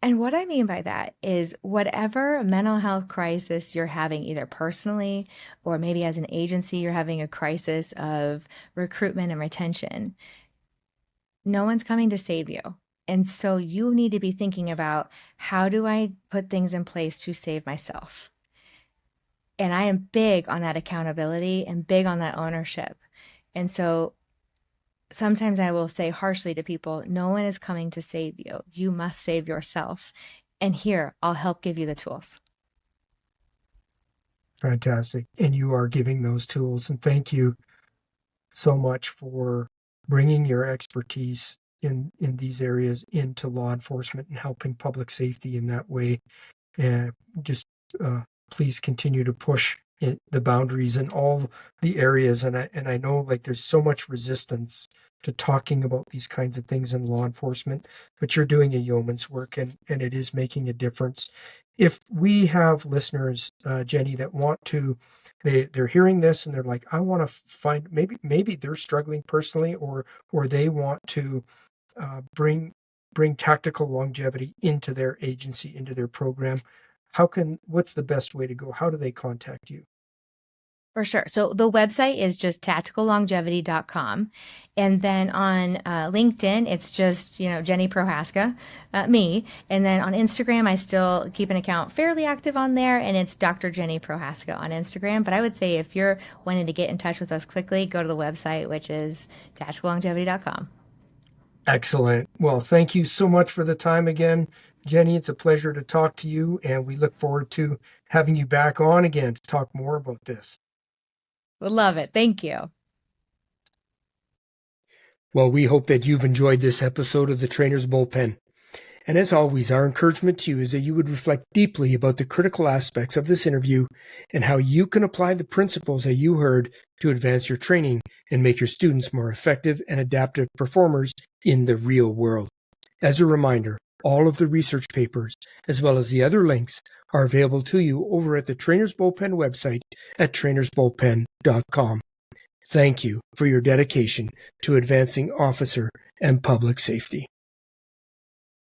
And what I mean by that is whatever mental health crisis you're having, either personally or maybe as an agency, you're having a crisis of recruitment and retention, no one's coming to save you. And so you need to be thinking about, how do I put things in place to save myself? And I am big on that accountability and big on that ownership. And so sometimes I will say harshly to people, no one is coming to save you. You must save yourself. And here, I'll help give you the tools. Fantastic. And you are giving those tools. And thank you so much for bringing your expertise in these areas into law enforcement and helping public safety in that way. And just please continue to push the boundaries in all the areas. And I know, like, there's so much resistance to talking about these kinds of things in law enforcement, but you're doing a yeoman's work, and it is making a difference. If we have listeners, Jenny, that want to, they're hearing this and they're like, I want to find, maybe they're struggling personally, or they want to bring tactical longevity into their agency, into their program. What's the best way to go? How do they contact you? For sure. So the website is just tacticallongevity.com. And then on LinkedIn, it's just, Jenny Prohaska, me. And then on Instagram, I still keep an account fairly active on there, and it's Dr. Jenny Prohaska on Instagram. But I would say if you're wanting to get in touch with us quickly, go to the website, which is tacticallongevity.com. Excellent. Well, thank you so much for the time again, Jenny. It's a pleasure to talk to you, and we look forward to having you back on again to talk more about this. Would love it. Thank you. Well, we hope that you've enjoyed this episode of the Trainers Bullpen. And as always, our encouragement to you is that you would reflect deeply about the critical aspects of this interview and how you can apply the principles that you heard to advance your training and make your students more effective and adaptive performers in the real world. As a reminder, all of the research papers, as well as the other links, are available to you over at the Trainers Bullpen website at trainersbullpen.com. Thank you for your dedication to advancing officer and public safety.